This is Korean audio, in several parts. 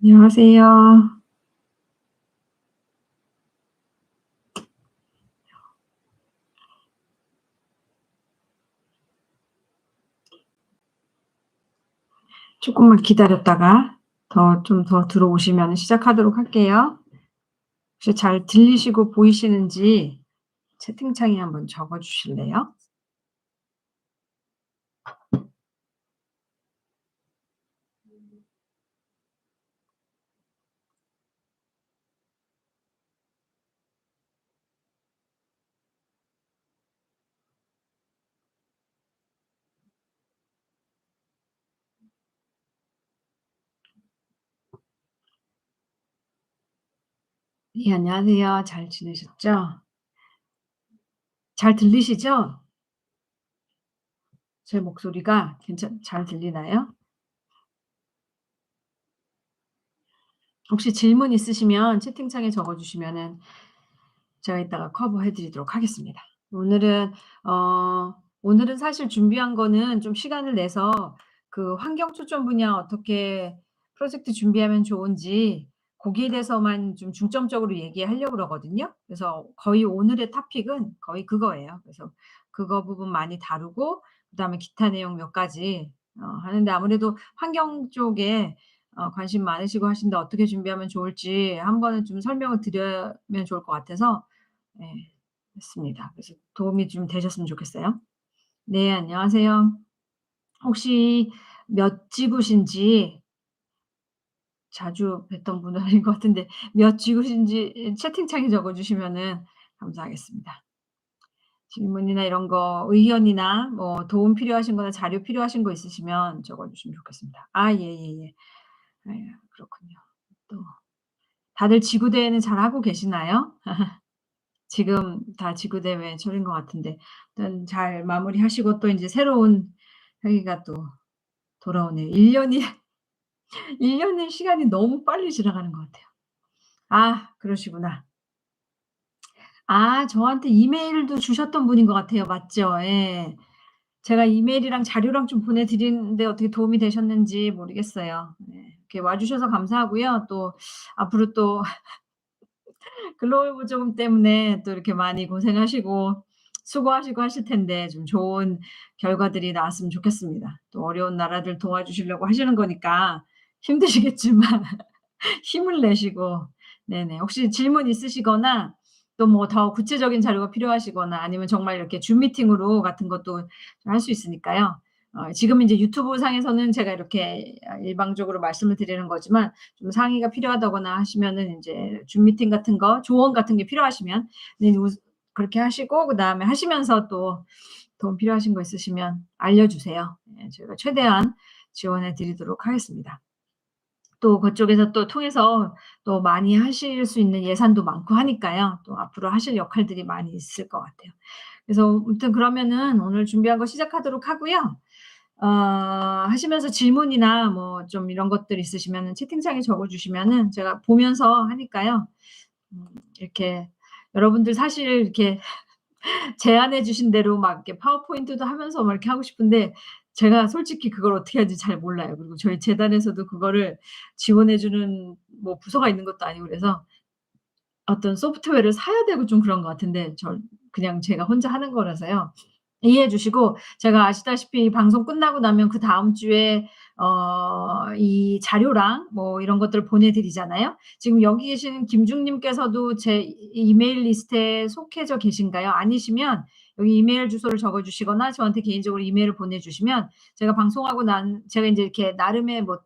안녕하세요. 조금만 기다렸다가 좀 더 들어오시면 시작하도록 할게요. 혹시 잘 들리시고 보이시는지 채팅창에 한번 적어 주실래요? 예, 안녕하세요. 잘 지내셨죠? 잘 들리시죠? 제 목소리가 잘 들리나요? 혹시 질문 있으시면 채팅창에 적어 주시면은 제가 이따가 커버해 드리도록 하겠습니다. 오늘은 오늘은 사실 준비한 거는 좀 시간을 내서 그 환경 초점 분야 어떻게 프로젝트 준비하면 좋은지 거기에 대해서만 좀 중점적으로 얘기하려고 그러거든요. 그래서 거의 오늘의 토픽은 거의 그거예요. 그래서 그거 부분 많이 다루고 그다음에 기타 내용 몇 가지 하는데 아무래도 환경 쪽에 관심 많으시고 하신데 어떻게 준비하면 좋을지 한 번은 좀 설명을 드리면 좋을 것 같아서 네. 했습니다. 그래서 도움이 좀 되셨으면 좋겠어요. 네, 안녕하세요. 혹시 몇 지구신지 자주 뵀던 분은 아닌 것 같은데 몇 지구신지 채팅창에 적어 주시면은 감사하겠습니다. 질문이나 이런 거 의견이나 뭐 도움 필요하신 거나 자료 필요하신 거 있으시면 적어 주시면 좋겠습니다. 아, 예예예. 예. 그렇군요. 또 다들 지구 대회는 잘하고 계시나요? 지금 다 지구 대회 초인 것 같은데 일단 잘 마무리하시고 또 인제 새로운 회기가 또 돌아오네요. 1 년이 1 년의 시간이 너무 빨리 지나가는 것 같아요. 아, 그러시구나. 아, 저한테 이메일도 주셨던 분인 것 같아요. 맞죠? 예. 제가 이메일이랑 자료랑 좀 보내 드리는데 어떻게 도움이 되셨는지 모르겠어요. 네. 이렇게 와 주셔서 감사하고요. 또 앞으로 또 글로벌 보조금 때문에 또 이렇게 많이 고생하시고 수고하시고 하실 텐데 좀 좋은 결과들이 나왔으면 좋겠습니다. 또 어려운 나라들 도와주시려고 하시는 거니까 힘드시겠지만 힘을 내시고 네네. 혹시 질문 있으시거나 또 뭐 더 구체적인 자료가 필요하시거나 아니면 정말 이렇게 줌 미팅으로 같은 것도 할 수 있으니까요. 지금 인제 유튜브 상에서는 제가 이렇게 일방적으로 말씀을 드리는 거지만 좀 상의가 필요하다거나 하시면은 인제 줌 미팅 같은 거 조언 같은 게 필요하시면 네 그렇게 하시고 그다음에 하시면서 또 도움 필요하신 거 있으시면 알려주세요. 예, 저희가 최대한 지원해 드리도록 하겠습니다. 또 그쪽에서 또 통해서 또 많이 하실 수 있는 예산도 많고 하니까요. 또 앞으로 하실 역할들이 많이 있을 것 같아요. 그래서 아무튼 그러면은 오늘 준비한 거 시작하도록 하고요. 하시면서 질문이나 뭐 좀 이런 것들 있으시면은 채팅창에 적어 주시면은 제가 보면서 하니까요. 음 이렇게 여러분들 사실 이렇게 제안해 주신 대로 막 이렇게 파워포인트도 하면서 막 이렇게 하고 싶은데 제가 솔직히 그걸 어떻게 하는지 잘 몰라요. 그리고 저희 재단에서도 그거를 지원해 주는 뭐 부서가 있는 것도 아니고 그래서 어떤 소프트웨어를 사야 되고 좀 그런 것 같은데 그냥 제가 혼자 하는 거라서요. 이해해 주시고 제가 아시다시피 방송 끝나고 나면 그다음 주에 이 자료랑 뭐 이런 것들을 보내 드리잖아요. 지금 여기 계시는 김중 님께서도 제 이메일 리스트에 속해져 계신가요? 아니시면 여기 이메일 주소를 적어 주시거나 저한테 개인적으로 이메일을 보내 주시면 제가 방송하고 난 제가 인제 이렇게 나름의 뭐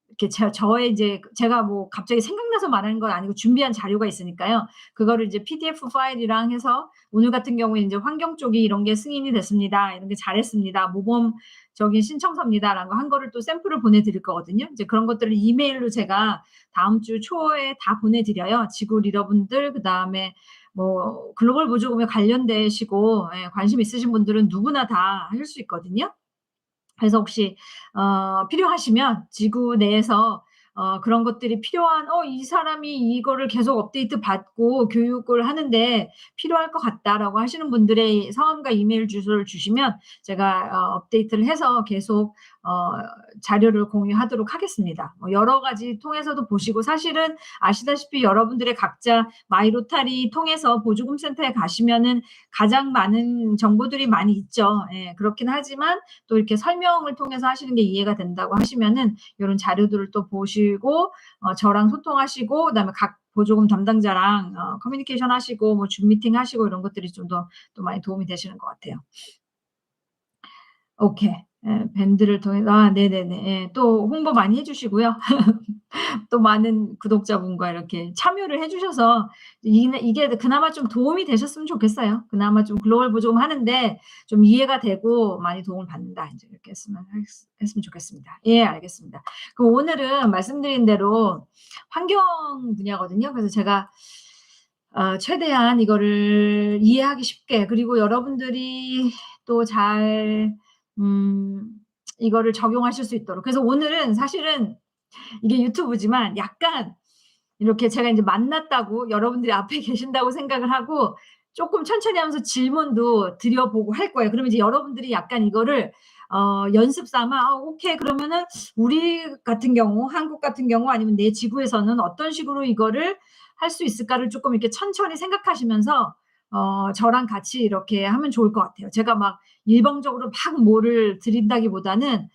이렇게 저의 이제 제가 뭐 갑자기 생각나서 말하는 건 아니고 준비한 자료가 있으니까요. 그거를 이제 PDF 파일이랑 해서 오늘 같은 경우에 인제 "환경 쪽이 이런 게 승인이 됐습니다. 이런 게 잘했습니다. 모범적인 신청서입니다."라는 거 한 거를 또 샘플을 보내 드릴 거거든요. 이제 그런 것들을 이메일로 제가 다음 주 초에 다 보내 드려요. 지구 리더분들 그다음에 뭐 글로벌 보조금에 관련되시고 예 관심 있으신 분들은 누구나 다 하실 수 있거든요. 그래서 혹시 필요하시면 지구 내에서 그런 것들이 필요한 '이 사람이 이거를 계속 업데이트 받고 교육을 하는데 필요할 것 같다.'라고 하시는 분들의 성함과 이메일 주소를 주시면 제가 업데이트를 해서 계속 자료를 공유하도록 하겠습니다. 여러 가지 통해서도 보시고, 사실은 아시다시피 여러분들의 각자 마이로타리 통해서 보조금 센터에 가시면은 가장 많은 정보들이 많이 있죠. 예, 그렇긴 하지만 또 이렇게 설명을 통해서 하시는 게 이해가 된다고 하시면은 요런 자료들을 또 보시고 저랑 소통하시고, 그다음에 각 보조금 담당자랑 커뮤니케이션 하시고 뭐 줌 미팅 하시고 이런 것들이 좀 더 또 많이 도움이 되시는 것 같아요. 오케이. 예, 밴드를 통해서 네네네. 예. 또 홍보 많이 해 주시고요. 또 많은 구독자분과 이렇게 참여를 해 주셔서 이게 그나마 좀 도움이 되셨으면 좋겠어요. 그나마 좀 글로벌 보조금 하는데 좀 이해가 되고 많이 도움을 받는다, 인제 이렇게 했으면 좋겠습니다. 예, 알겠습니다. 그럼 오늘은 말씀드린 대로 환경 분야거든요. 그래서 제가 최대한 이거를 이해하기 쉽게, 그리고 여러분들이 또 잘 음 이거를 적용하실 수 있도록, 그래서 오늘은 사실은 이게 유튜브지만 약간 이렇게 제가 인제 만났다고 여러분들이 앞에 계신다고 생각을 하고 쪼끔 천천히 하면서 질문도 드려보고 할 거예요. 그러면 이제 여러분들이 약간 이거를 연습 삼아 '아 오케이. 그러면은 우리 같은 경우, 한국 같은 경우 아니면 내 지구에서는 어떤 식으로 이거를 할 수 있을까.'를 쪼끔 이렇게 천천히 생각하시면서 저랑 같이 이렇게 하면 좋을 것 같아요. 제가 막 일방적으로 막 뭐를 드린다기보다는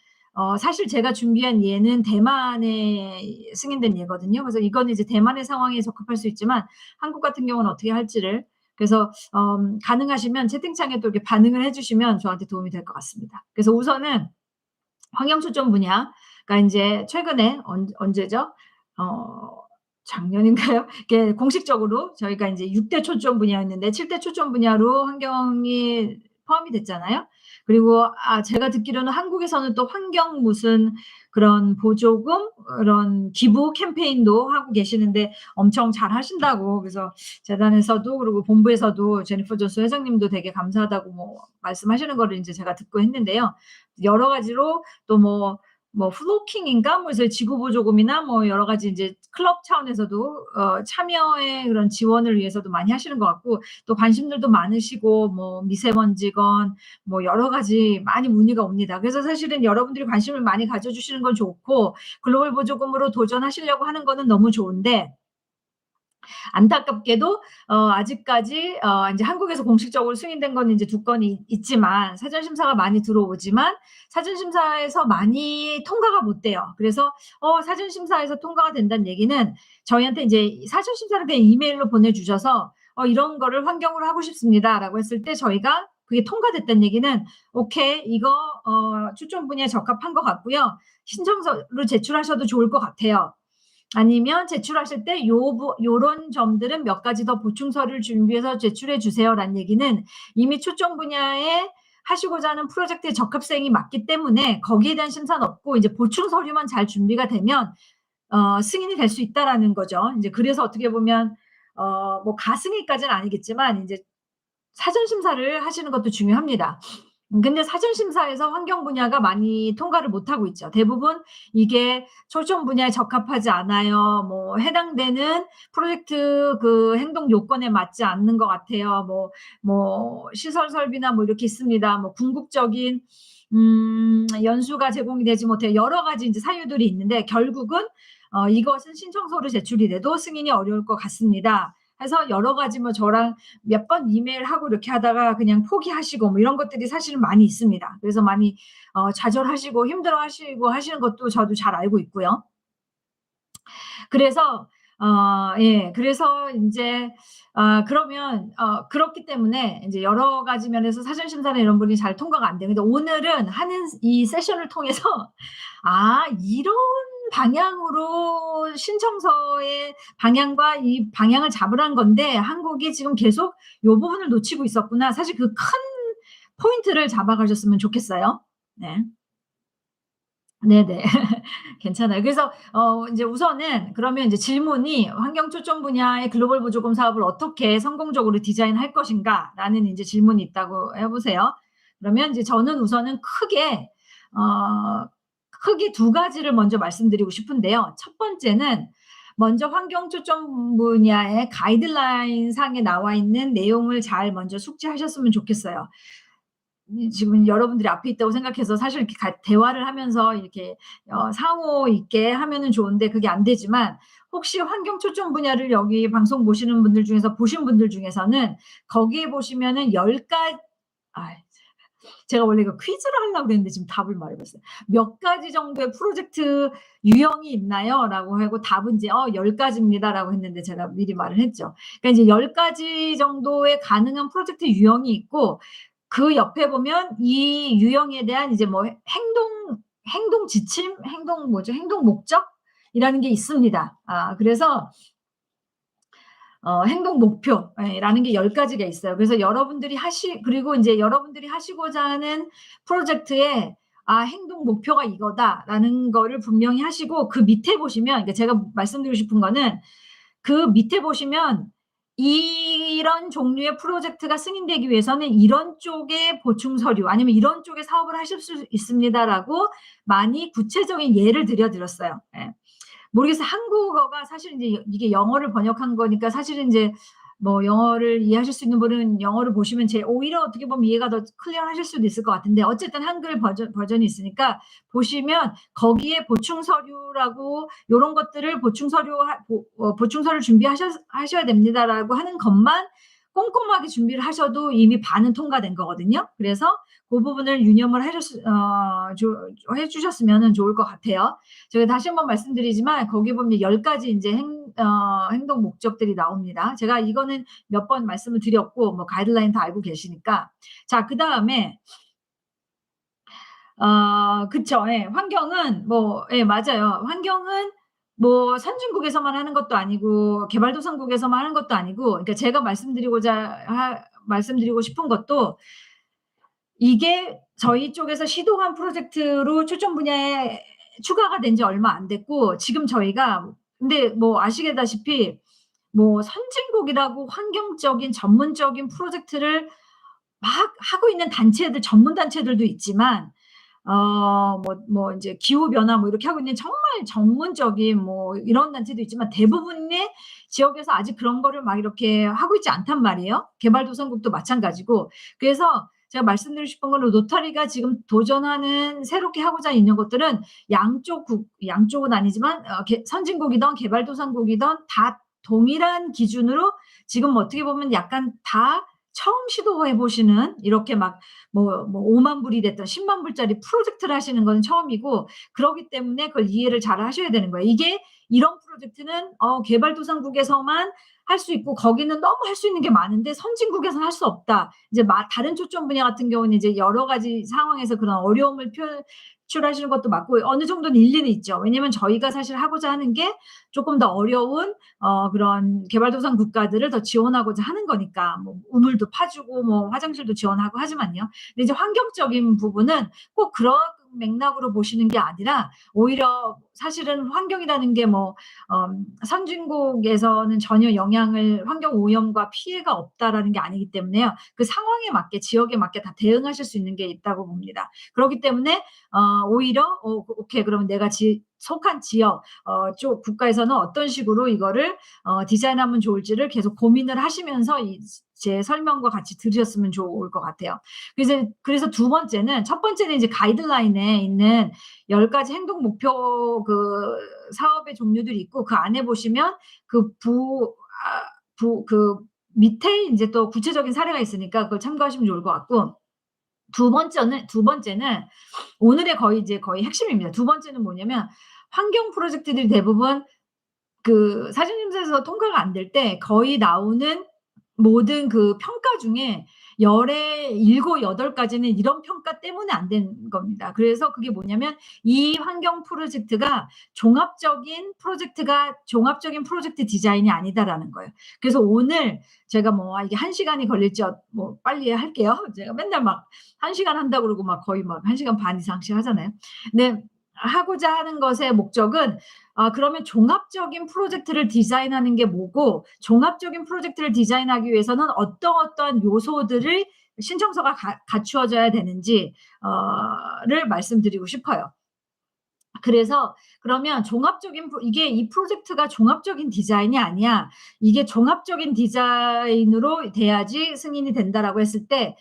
사실 제가 준비한 예는 대만에 승인된 예거든요. 그래서 이거는 이제 대만의 상황에 적합할 수 있지만 한국 같은 경우는 어떻게 할지를, 그래서 가능하시면 채팅창에 또 이렇게 반응을 해 주시면 저한테 도움이 될 것 같습니다. 그래서 우선은 환경 초점 분야가 인제 최근에 언제죠? 어 작년인가요? 이게 공식적으로 저희가 인제 6대 초점 분야였는데 7대 초점 분야로 환경이 포함이 됐잖아요. 그리고 제가 듣기로는 한국에서는 또 환경 무슨 그런 보조금 그런 기부 캠페인도 하고 계시는데 엄청 잘하신다고, 그래서 재단에서도 그리고 본부에서도 제니퍼 존스 회장님도 되게 감사하다고 뭐 말씀하시는 거를 인제 제가 듣고 했는데요. 여러 가지로 또 플로킹인가 뭐 해서 지구 보조금이나 뭐 여러 가지 인제 클럽 차원에서도 참여의 그런 지원을 위해서도 많이 하시는 것 같고, 또 관심들도 많으시고 뭐 미세먼지건 뭐 여러 가지 많이 문의가 옵니다. 그래서 사실은 여러분들이 관심을 많이 가져 주시는 건 좋고 글로벌 보조금으로 도전하시려고 하는 거는 너무 좋은데, 안타깝게도 아직까지 인제 한국에서 공식적으로 승인된 거는 인제 2 건이 있지만 사전 심사가 많이 들어오지만 사전 심사에서 많이 통과가 못 돼요. 그래서 사전 심사에서 통과가 된다는 얘기는 저희한테 인제 사전 심사를 그냥 이메일로 보내 주셔서 "이런 거를 환경으로 하고 싶습니다."라고 했을 때 저희가 그게 통과됐다는 얘기는 "오케이. 이거 초점 분야에 적합한 것 같고요. 신청서를 제출하셔도 좋을 것 같아요." 아니면 제출하실 때 "요런 점들은 몇 가지 더 보충서를 준비해서 제출해 주세요."라는 얘기는 이미 초점 분야에 하시고자 하는 프로젝트의 적합성이 맞기 때문에 거기에 대한 심사는 없고 이제 보충 서류만 잘 준비가 되면 승인이 될 수 있다라는 거죠. 인제 그래서 어떻게 보면 뭐 가승인까지는 아니겠지만 인제 사전 심사를 하시는 것도 중요합니다. 근데 사전 심사에서 환경 분야가 많이 통과를 못 하고 있죠. 대부분 이게 초점 분야에 적합하지 않아요. 뭐 해당되는 프로젝트 그 행동 요건에 맞지 않는 것 같아요. 시설 설비나 뭐 이렇게 있습니다. 뭐 궁극적인 연수가 제공이 되지 못해요. 여러 가지 인제 사유들이 있는데 결국은 이것은 신청서로 제출이 돼도 승인이 어려울 것 같습니다. 해서 여러 가지 뭐 저랑 몇 번 이메일하고 이렇게 하다가 그냥 포기하시고 뭐 이런 것들이 사실은 많이 있습니다. 그래서 많이 좌절하시고 힘들어하시고 하시는 것도 저도 잘 알고 있고요. 그래서 예. 그래서 인제 그러면 그렇기 때문에 인제 여러 가지 면에서 사전 심사나 이런 부분이 잘 통과가 안 돼요. 근데 오늘은 하는 이 세션을 통해서 이런 방향으로 신청서의 방향과 이 방향을 잡으라는 건데 한국이 지금 계속 요 부분을 놓치고 있었구나. 사실 그 큰 포인트를 잡아 가셨으면 좋겠어요. 네. 네네. 괜찮아요. 그래서 인제 우선은 그러면 인제 질문이 "환경 초점 분야의 글로벌 보조금 사업을 어떻게 성공적으로 디자인할 것인가?"라는 인제 질문이 있다고 해 보세요. 그러면 이제 저는 우선은 크게 어 크게 두 가지를 먼저 말씀드리고 싶은데요. 첫 번째는 먼저 환경 초점 분야의 가이드라인 상에 나와 있는 내용을 잘 먼저 숙지하셨으면 좋겠어요. 지금 여러분들이 앞에 있다고 생각해서 사실 이렇게 대화를 하면서 이렇게 상호 있게 하면은 좋은데 그게 안 되지만, 혹시 환경 초점 분야를 여기 방송 보시는 분들 중에서 보신 분들 중에서는 거기에 보시면은 10가지, 아, 제가 원래 이거 퀴즈를 하려고 그랬는데 지금 답을 말해버렸어요. "몇 가지 정도의 프로젝트 유형이 있나요?" 라고 하고 답은 이제 10가지입니다 라고 했는데 제가 미리 말을 했죠. 그러니까 이제 10가지 정도의 가능한 프로젝트 유형이 있고, 그 옆에 보면 이 유형에 대한 이제 뭐 행동 지침, 행동 목적이라는 게 있습니다. 그래서 행동 목표 라는 게 10가지가 있어요. 그래서 그리고 인제 여러분들이 하시고자 하는 프로젝트의 '아, 행동 목표가 이거다.'라는 거를 분명히 하시고, 그 밑에 보시면, 그러니까 제가 말씀드리고 싶은 거는 그 밑에 보시면 "이런 종류의 프로젝트가 승인되기 위해서는 이런 쪽의 보충 서류 아니면 이런 쪽의 사업을 하실 수 있습니다."라고 많이 구체적인 예를 들어 드렸어요. 예. 모르겠어요. 한국어가 사실 인제 이게 영어를 번역한 거니까 사실은 인제 뭐 영어를 이해하실 수 있는 분은 영어를 보시면 오히려 어떻게 보면 이해가 더 클리어하실 수도 있을 것 같은데, 어쨌든 한글 버전이 있으니까 보시면 거기에 보충 서류라고 요런 것들을 보충 서류 하셔야 됩니다라고 하는 것만 꼼꼼하게 준비를 하셔도 이미 반은 통과된 거거든요. 그래서 그 부분을 유념을 해 주셨으면은 좋을 것 같아요. 제가 다시 한번 말씀드리지만 거기 보면 10가지 인제 행동 목적들이 나옵니다. 제가 이거는 몇 번 말씀을 드렸고 뭐 가이드라인 다 알고 계시니까. 자, 그다음에 그쵸. 예. 환경은 뭐, 예, 맞아요. 환경은 뭐 선진국에서만 하는 것도 아니고 개발도상국에서만 하는 것도 아니고, 그러니까 제가 말씀드리고 싶은 것도, 이게 저희 쪽에서 시도한 프로젝트로 초점 분야에 추가가 된 지 얼마 안 됐고, 지금 저희가 근데 뭐 아시다시피 뭐 선진국이라고 환경적인 전문적인 프로젝트를 막 하고 있는 전문 단체들도 있지만, 뭐 인제 기후 변화 뭐 이렇게 하고 있는 정말 전문적인 뭐 이런 단체도 있지만, 대부분의 지역에서 아직 그런 거를 막 이렇게 하고 있지 않단 말이에요. 개발도상국도 마찬가지고. 그래서 제가 말씀드리고 싶은 거는, 로터리가 지금 도전하는, 새롭게 하고자 있는 것들은 양쪽은 아니지만 선진국이든 개발도상국이든 다 동일한 기준으로 지금 어떻게 보면 약간 다 처음 시도해 보시는, 이렇게 막 뭐 5만 불이 됐든 10만 불짜리 프로젝트를 하시는 건 처음이고, 그러기 때문에 그걸 이해를 잘 하셔야 되는 거예요. 이게 이런 프로젝트는 개발도상국에서만 할 수 있고 거기는 너무 할 수 있는 게 많은데 선진국에서는 할 수 없다. 이제 다른 초점 분야 같은 경우는 이제 여러 가지 상황에서 그런 어려움을 표출하시는 것도 맞고 어느 정도는 일리는 있죠. 왜냐면 저희가 사실 하고자 하는 게 조금 더 어려운 그런 개발도상 국가들을 더 지원하고자 하는 거니까, 뭐 우물도 파주고 뭐 화장실도 지원하고 하지만요. 근데 이제 환경적인 부분은 꼭 그런 맥락으로 보시는 게 아니라, 오히려 사실은 환경이라는 게 뭐 선진국에서는 전혀 환경 오염과 피해가 없다라는 게 아니기 때문에요. 그 상황에 맞게, 지역에 맞게 다 대응하실 수 있는 게 있다고 봅니다. 그렇기 때문에 오히려 오케이, 그러면 내가 속한 지역 쪽 국가에서는 어떤 식으로 이거를 디자인하면 좋을지를 계속 고민을 하시면서 제 설명과 같이 들으셨으면 좋을 것 같아요. 그래서 첫 번째는 이제 가이드라인에 있는 10가지 행동 목표, 사업의 종류들이 있고, 그 안에 보시면 그 밑에 인제 또 구체적인 사례가 있으니까 그걸 참고하시면 좋을 것 같고, 두 번째는 오늘의 거의 핵심입니다. 두 번째는 뭐냐면, 환경 프로젝트들이 대부분 사전심사에서 통과가 안 될 때 거의 나오는 모든 그 평가 중에 열의 7, 8가지는 이런 평가 때문에 안 된 겁니다. 그래서 그게 뭐냐면, 이 환경 프로젝트가 종합적인 프로젝트 디자인이 아니다라는 거예요. 그래서 오늘 제가 뭐 이게 1시간이 걸릴지 뭐 빨리 할게요. 제가 맨날 막 1시간 한다고 그러고 막 거의 막 1시간 반 이상씩 하잖아요. 근데 하고자 하는 것의 목적은, 그러면 종합적인 프로젝트를 디자인하는 게 뭐고, 종합적인 프로젝트를 디자인하기 위해서는 어떠어떠한 요소들을 신청서가 갖추어져야 되는지 를 말씀드리고 싶어요. 그래서 그러면 종합적인 이게 이 프로젝트가 종합적인 디자인이 아니야. 이게 종합적인 디자인으로 돼야지 승인이 된다라고 했을 때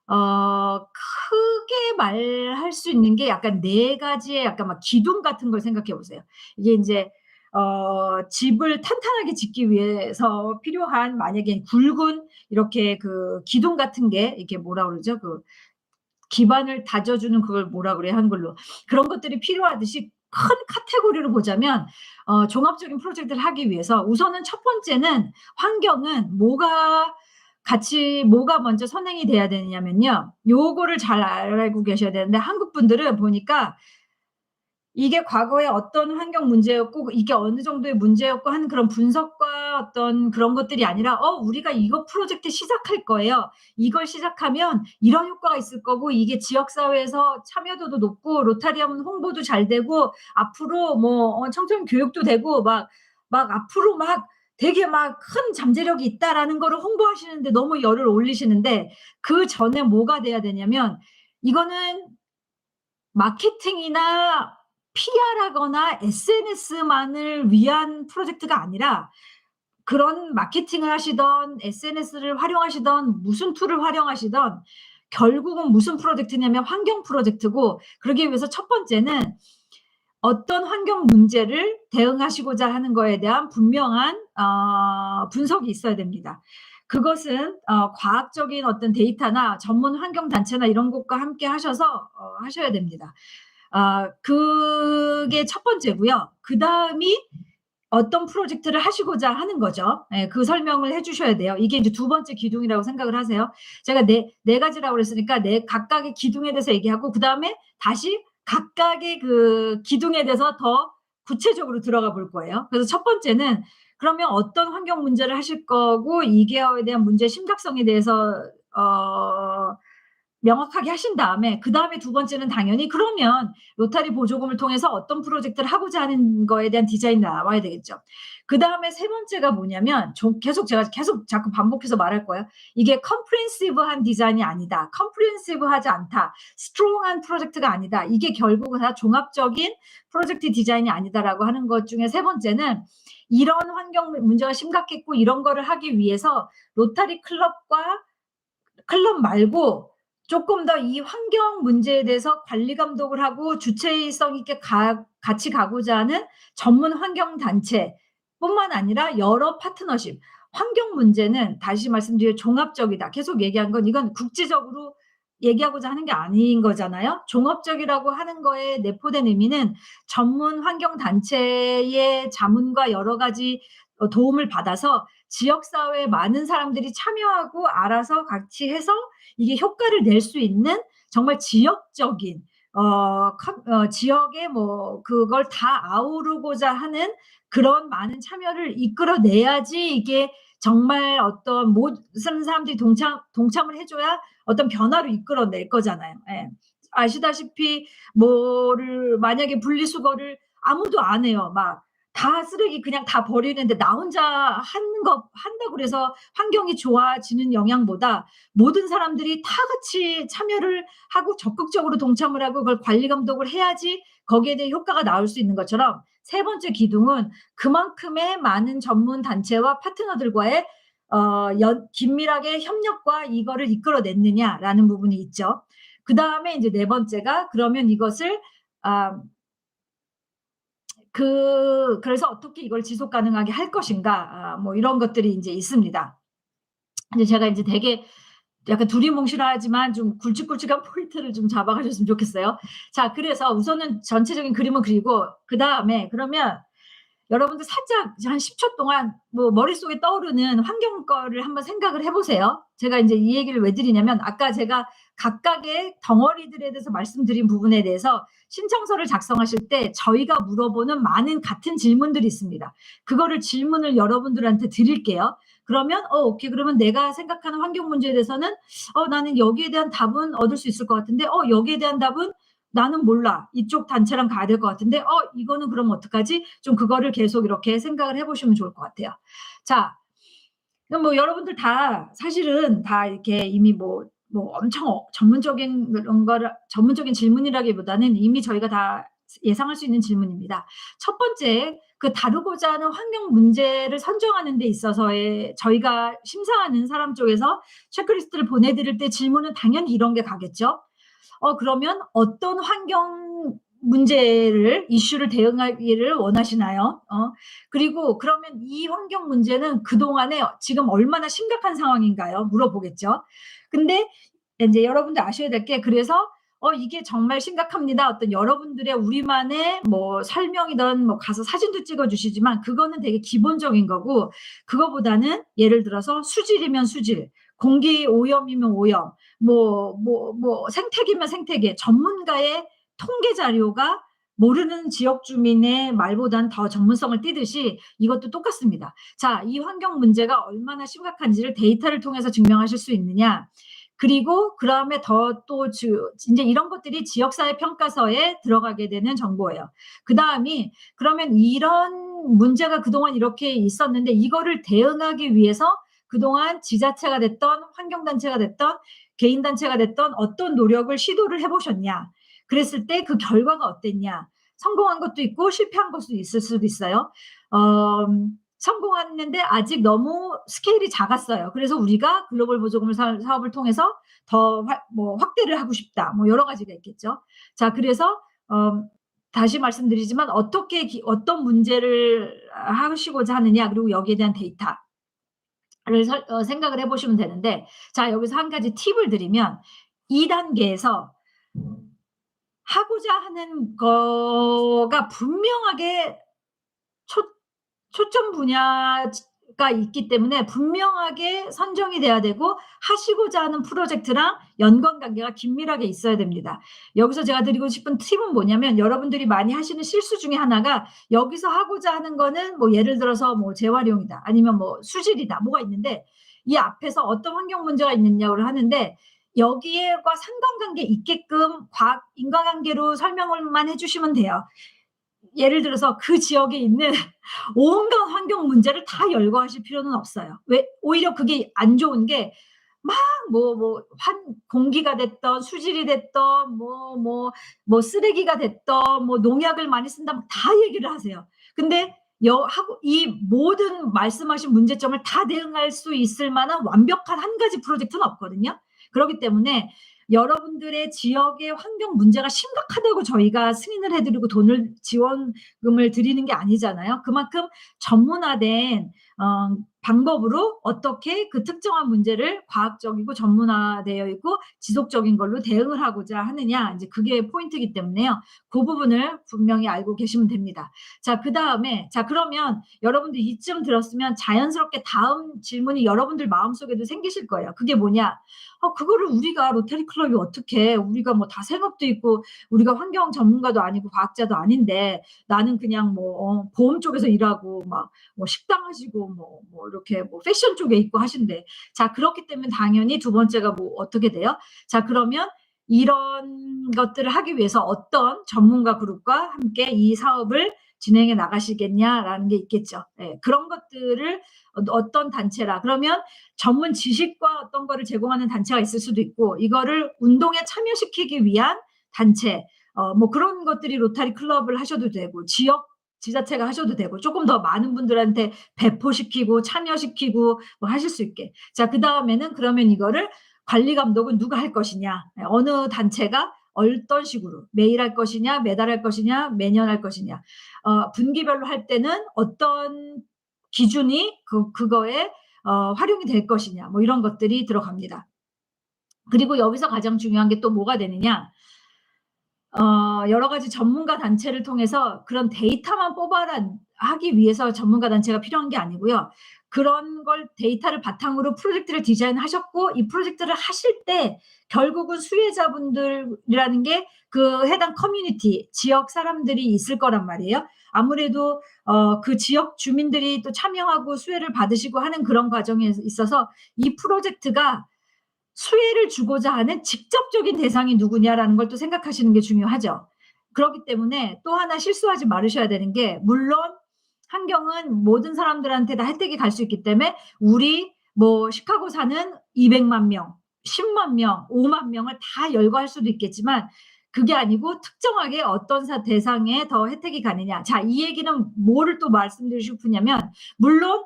크게 말할 수 있는 게 약간 네 가지의 약간 막 기둥 같은 걸 생각해 보세요. 이게 인제 집을 탄탄하게 짓기 위해서 필요한 만약에 굵은 이렇게 그 기둥 같은 게 이렇게 뭐라 그러죠? 그 기반을 다져주는 그걸 뭐라 그래요 한글로. 그런 것들이 필요하듯이 큰 카테고리로 보자면 종합적인 프로젝트를 하기 위해서 우선은 첫 번째는 환경은 뭐가 먼저 선행이 돼야 되냐면요. 요거를 잘 알고 계셔야 되는데 한국 분들은 보니까 이게 과거에 어떤 환경 문제였고 이게 어느 정도의 문제였고 하는 그런 분석과 어떤 그런 것들이 아니라 우리가 이거 프로젝트 시작할 거예요. 이걸 시작하면 이런 효과가 있을 거고 이게 지역 사회에서 참여도도 높고 로타리움 홍보도 잘 되고 앞으로 뭐 청소년 교육도 되고 막 앞으로 막 되게 막 큰 잠재력이 있다라는 거를 홍보하시는데 너무 열을 올리시는데 그전에 뭐가 돼야 되냐면 이거는 마케팅이나 PR하거나 SNS만을 위한 프로젝트가 아니라 그런 마케팅을 하시든 SNS를 활용하시든 무슨 툴을 활용하시든 결국은 무슨 프로젝트냐면 환경 프로젝트고 그러기 위해서 첫 번째는 어떤 환경 문제를 대응하시고자 하는 거에 대한 분명한 분석이 있어야 됩니다. 그것은 과학적인 어떤 데이터나 전문 환경 단체나 이런 것과 함께 하셔서 하셔야 됩니다. 그게 첫 번째고요. 그다음이 어떤 프로젝트를 하시고자 하는 거죠. 예, 그 설명을 해 주셔야 돼요. 이게 이제 두 번째 기둥이라고 생각을 하세요. 제가 네 가지라고 그랬으니까 각각의 기둥에 대해서 얘기하고 그다음에 다시 각각의 그 기둥에 대해서 더 구체적으로 들어가 볼 거예요. 그래서 첫 번째는 그러면 어떤 환경 문제를 하실 거고 이거에 대한 문제의 심각성에 대해서 어 명확하게 하신 다음에 그다음에 두 번째는 당연히 그러면 로타리 보조금을 통해서 어떤 프로젝트를 하고자 하는 거에 대한 디자인이 나와야 되겠죠. 그다음에 세 번째가 뭐냐면 제가 계속 자꾸 반복해서 말할 거예요. 이게 comprehensive한 디자인이 아니다. comprehensive하지 않다. strong한 프로젝트가 아니다. 이게 결국은 다 종합적인 프로젝트 디자인이 아니다라고 하는 것 중에 세 번째는 이런 환경 문제가 심각했고 이런 거를 하기 위해서 로타리 클럽 말고 조금 더 이 환경 문제에 대해서 관리 감독을 하고 주체성 있게 같이 가고자 하는 전문 환경 단체뿐만 아니라 여러 파트너십. 환경 문제는 다시 말씀드려 종합적이다. 계속 얘기한 건 이건 국제적으로 얘기하고자 하는 게 아닌 거잖아요. 종합적이라고 하는 거에 내포된 의미는 전문 환경 단체의 자문과 여러 가지 도움을 받아서 지역 사회에 많은 사람들이 참여하고 알아서 같이 해서 이게 효과를 낼 수 있는 정말 지역적인 지역의 뭐 그걸 다 아우르고자 하는 그런 많은 참여를 이끌어내야지 이게 정말 어떤 모든 사람들이 동참을 해줘야 어떤 변화로 이끌어낼 거잖아요. 예. 아시다시피 뭐를 만약에 분리수거를 아무도 안 해요. 막 다 쓰레기 그냥 다 버리는데 나 혼자 한다고 그래서 환경이 좋아지는 영향보다 모든 사람들이 다 같이 참여를 하고 적극적으로 동참을 하고 그걸 관리 감독을 해야지 거기에 대해 효과가 나올 수 있는 것처럼 세 번째 기둥은 그만큼의 많은 전문 단체와 파트너들과의 긴밀하게 협력과 이거를 이끌어냈느냐라는 부분이 있죠. 그다음에 이제 네 번째가 그러면 이것을 아 그래서 어떻게 이걸 지속 가능하게 할 것인가 뭐 이런 것들이 인제 있습니다. 근데 제가 인제 되게 약간 두리뭉실하지만 좀 굵직굵직한 포인트를 좀 잡아가셨으면 좋겠어요. 자 그래서 우선은 전체적인 그림을 그리고 그다음에 그러면 여러분들 살짝 이제 한 10초 동안 뭐 머릿속에 떠오르는 환경 거를 한번 생각을 해 보세요. 제가 인제 이 얘기를 왜 드리냐면 아까 제가 각각의 덩어리들에 대해서 말씀드린 부분에 대해서 신청서를 작성하실 때 저희가 물어보는 많은 같은 질문들이 있습니다. 그거를 질문을 여러분들한테 드릴게요. 그러면 오케이. 그러면 내가 생각하는 환경 문제에 대해서는 나는 여기에 대한 답은 얻을 수 있을 것 같은데 여기에 대한 답은 나는 몰라. 이쪽 단체랑 가야 될 것 같은데 이거는 그럼 어떡하지? 좀 그거를 계속 이렇게 생각을 해 보시면 좋을 것 같아요. 자 그럼 뭐 여러분들 다 사실은 다 이렇게 이미 뭐 엄청 전문적인 그런 거를 전문적인 질문이라기보다는 이미 저희가 다 예상할 수 있는 질문입니다. 첫 번째, 그 다루고자 하는 환경 문제를 선정하는 데 있어서의 저희가 심사하는 사람 쪽에서 체크리스트를 보내드릴 때 질문은 당연히 이런 게 가겠죠. 그러면 어떤 환경 문제를 이슈를 대응하기를 원하시나요? 그리고 그러면 이 환경 문제는 그동안에 지금 얼마나 심각한 상황인가요? 물어보겠죠. 근데 이제 여러분들 아셔야 될 게, 그래서 이게 정말 심각합니다. 어떤 여러분들의 우리만의 뭐 설명이든 뭐 가서 사진도 찍어 주시지만 그거는 되게 기본적인 거고, 그거보다는 예를 들어서 수질이면 수질, 공기 오염이면 오염, 생태계면 생태계, 전문가의 통계 자료가 모르는 지역 주민의 말보단 더 전문성을 띠듯이 이것도 똑같습니다. 자, 이 환경 문제가 얼마나 심각한지를 데이터를 통해서 증명하실 수 있느냐. 그리고 그 다음에 이제 이런 것들이 지역사회 평가서에 들어가게 되는 정보예요. 그 다음이, 그러면 이런 문제가 그동안 이렇게 있었는데 이거를 대응하기 위해서 그동안 지자체가 됐던 환경단체가 됐던 개인단체가 됐던 어떤 노력을 시도를 해보셨냐. 그랬을 때 그 결과가 어땠냐. 성공한 것도 있고 실패한 것도 있을 수도 있어요. 성공했는데 아직 너무 스케일이 작았어요. 그래서 우리가 글로벌 보조금 사업을 통해서 더 확대를 하고 싶다. 뭐 여러 가지가 있겠죠. 자, 그래서 다시 말씀드리지만 어떤 문제를 하시고자 하느냐, 그리고 여기에 대한 데이터를 생각을 해보시면 되는데, 자, 여기서 한 가지 팁을 드리면 2단계에서 하고자 하는 거가 분명하게 초점 분야가 있기 때문에 분명하게 선정이 돼야 되고, 하시고자 하는 프로젝트랑 연관관계가 긴밀하게 있어야 됩니다. 여기서 제가 드리고 싶은 팁은 뭐냐면, 여러분들이 많이 하시는 실수 중에 하나가, 여기서 하고자 하는 거는 뭐 예를 들어서 뭐 재활용이다, 아니면 뭐 수질이다, 뭐가 있는데 이 앞에서 어떤 환경 문제가 있느냐고 하는데, 여기에과 상관관계 있게끔 과학 인과관계로 설명을만 해주시면 돼요. 예를 들어서 그 지역에 있는 온갖 환경 문제를 다 열거하실 필요는 없어요. 왜? 오히려 그게 안 좋은 게, 막 공기가 됐던 수질이 됐던 쓰레기가 됐던 농약을 많이 쓴다, 다 얘기를 하세요. 근데 이 모든 말씀하신 문제점을 다 대응할 수 있을 만한 완벽한 한 가지 프로젝트는 없거든요. 그렇기 때문에 여러분들의 지역의 환경 문제가 심각하다고 저희가 승인을 해드리고 지원금을 드리는 게 아니잖아요. 그만큼 전문화된 방법으로 어떻게 그 특정한 문제를 과학적이고 전문화되어 있고 지속적인 걸로 대응을 하고자 하느냐, 이제 그게 포인트이기 때문에요. 그 부분을 분명히 알고 계시면 됩니다. 자, 그 다음에, 자, 그러면 여러분들 이쯤 들었으면 자연스럽게 다음 질문이 여러분들 마음속에도 생기실 거예요. 그게 뭐냐? 그거를 우리가 로터리 클럽이 어떻게, 우리가 뭐 다 생업도 있고 우리가 환경 전문가도 아니고 과학자도 아닌데, 나는 그냥 보험 쪽에서 일하고 식당 하시고 이렇게 패션 쪽에 있고 하신대. 자, 그렇기 때문에 당연히 두 번째가 어떻게 돼요? 자, 그러면 이런 것들을 하기 위해서 어떤 전문가 그룹과 함께 이 사업을 진행해 나가시겠냐라는 게 있겠죠. 네, 그런 것들을 어떤 단체라, 그러면 전문 지식과 어떤 거를 제공하는 단체가 있을 수도 있고, 이거를 운동에 참여시키기 위한 단체, 그런 것들이 로타리 클럽을 하셔도 되고, 지자체가 하셔도 되고, 조금 더 많은 분들한테 배포시키고 참여시키고 하실 수 있게. 자, 그 다음에는 그러면 이거를 관리 감독은 누가 할 것이냐, 어느 단체가 어떤 식으로 매일 할 것이냐, 매달 할 것이냐, 매년 할 것이냐, 분기별로 할 때는 어떤 기준이 그거에 활용이 될 것이냐, 이런 것들이 들어갑니다. 그리고 여기서 가장 중요한 게 또 뭐가 되느냐, 여러 가지 전문가 단체를 통해서 그런 데이터만 뽑아라 하기 위해서 전문가 단체가 필요한 게 아니고요. 그런 걸 데이터를 바탕으로 프로젝트를 디자인하셨고, 이 프로젝트를 하실 때 결국은 수혜자분들이라는 게 그 해당 커뮤니티, 지역 사람들이 있을 거란 말이에요. 아무래도 그 지역 주민들이 또 참여하고 수혜를 받으시고 하는 그런 과정에 있어서 이 프로젝트가 수혜를 주고자 하는 직접적인 대상이 누구냐라는 걸 또 생각하시는 게 중요하죠. 그렇기 때문에 또 하나 실수하지 말으셔야 되는 게, 물론 환경은 모든 사람들한테 다 혜택이 갈 수 있기 때문에 우리 시카고 사는 200만 명, 10만 명, 5만 명을 다 열거할 수도 있겠지만, 그게 아니고 특정하게 어떤 대상에 더 혜택이 가느냐. 자, 이 얘기는 뭐를 또 말씀드리고 싶으냐면, 물론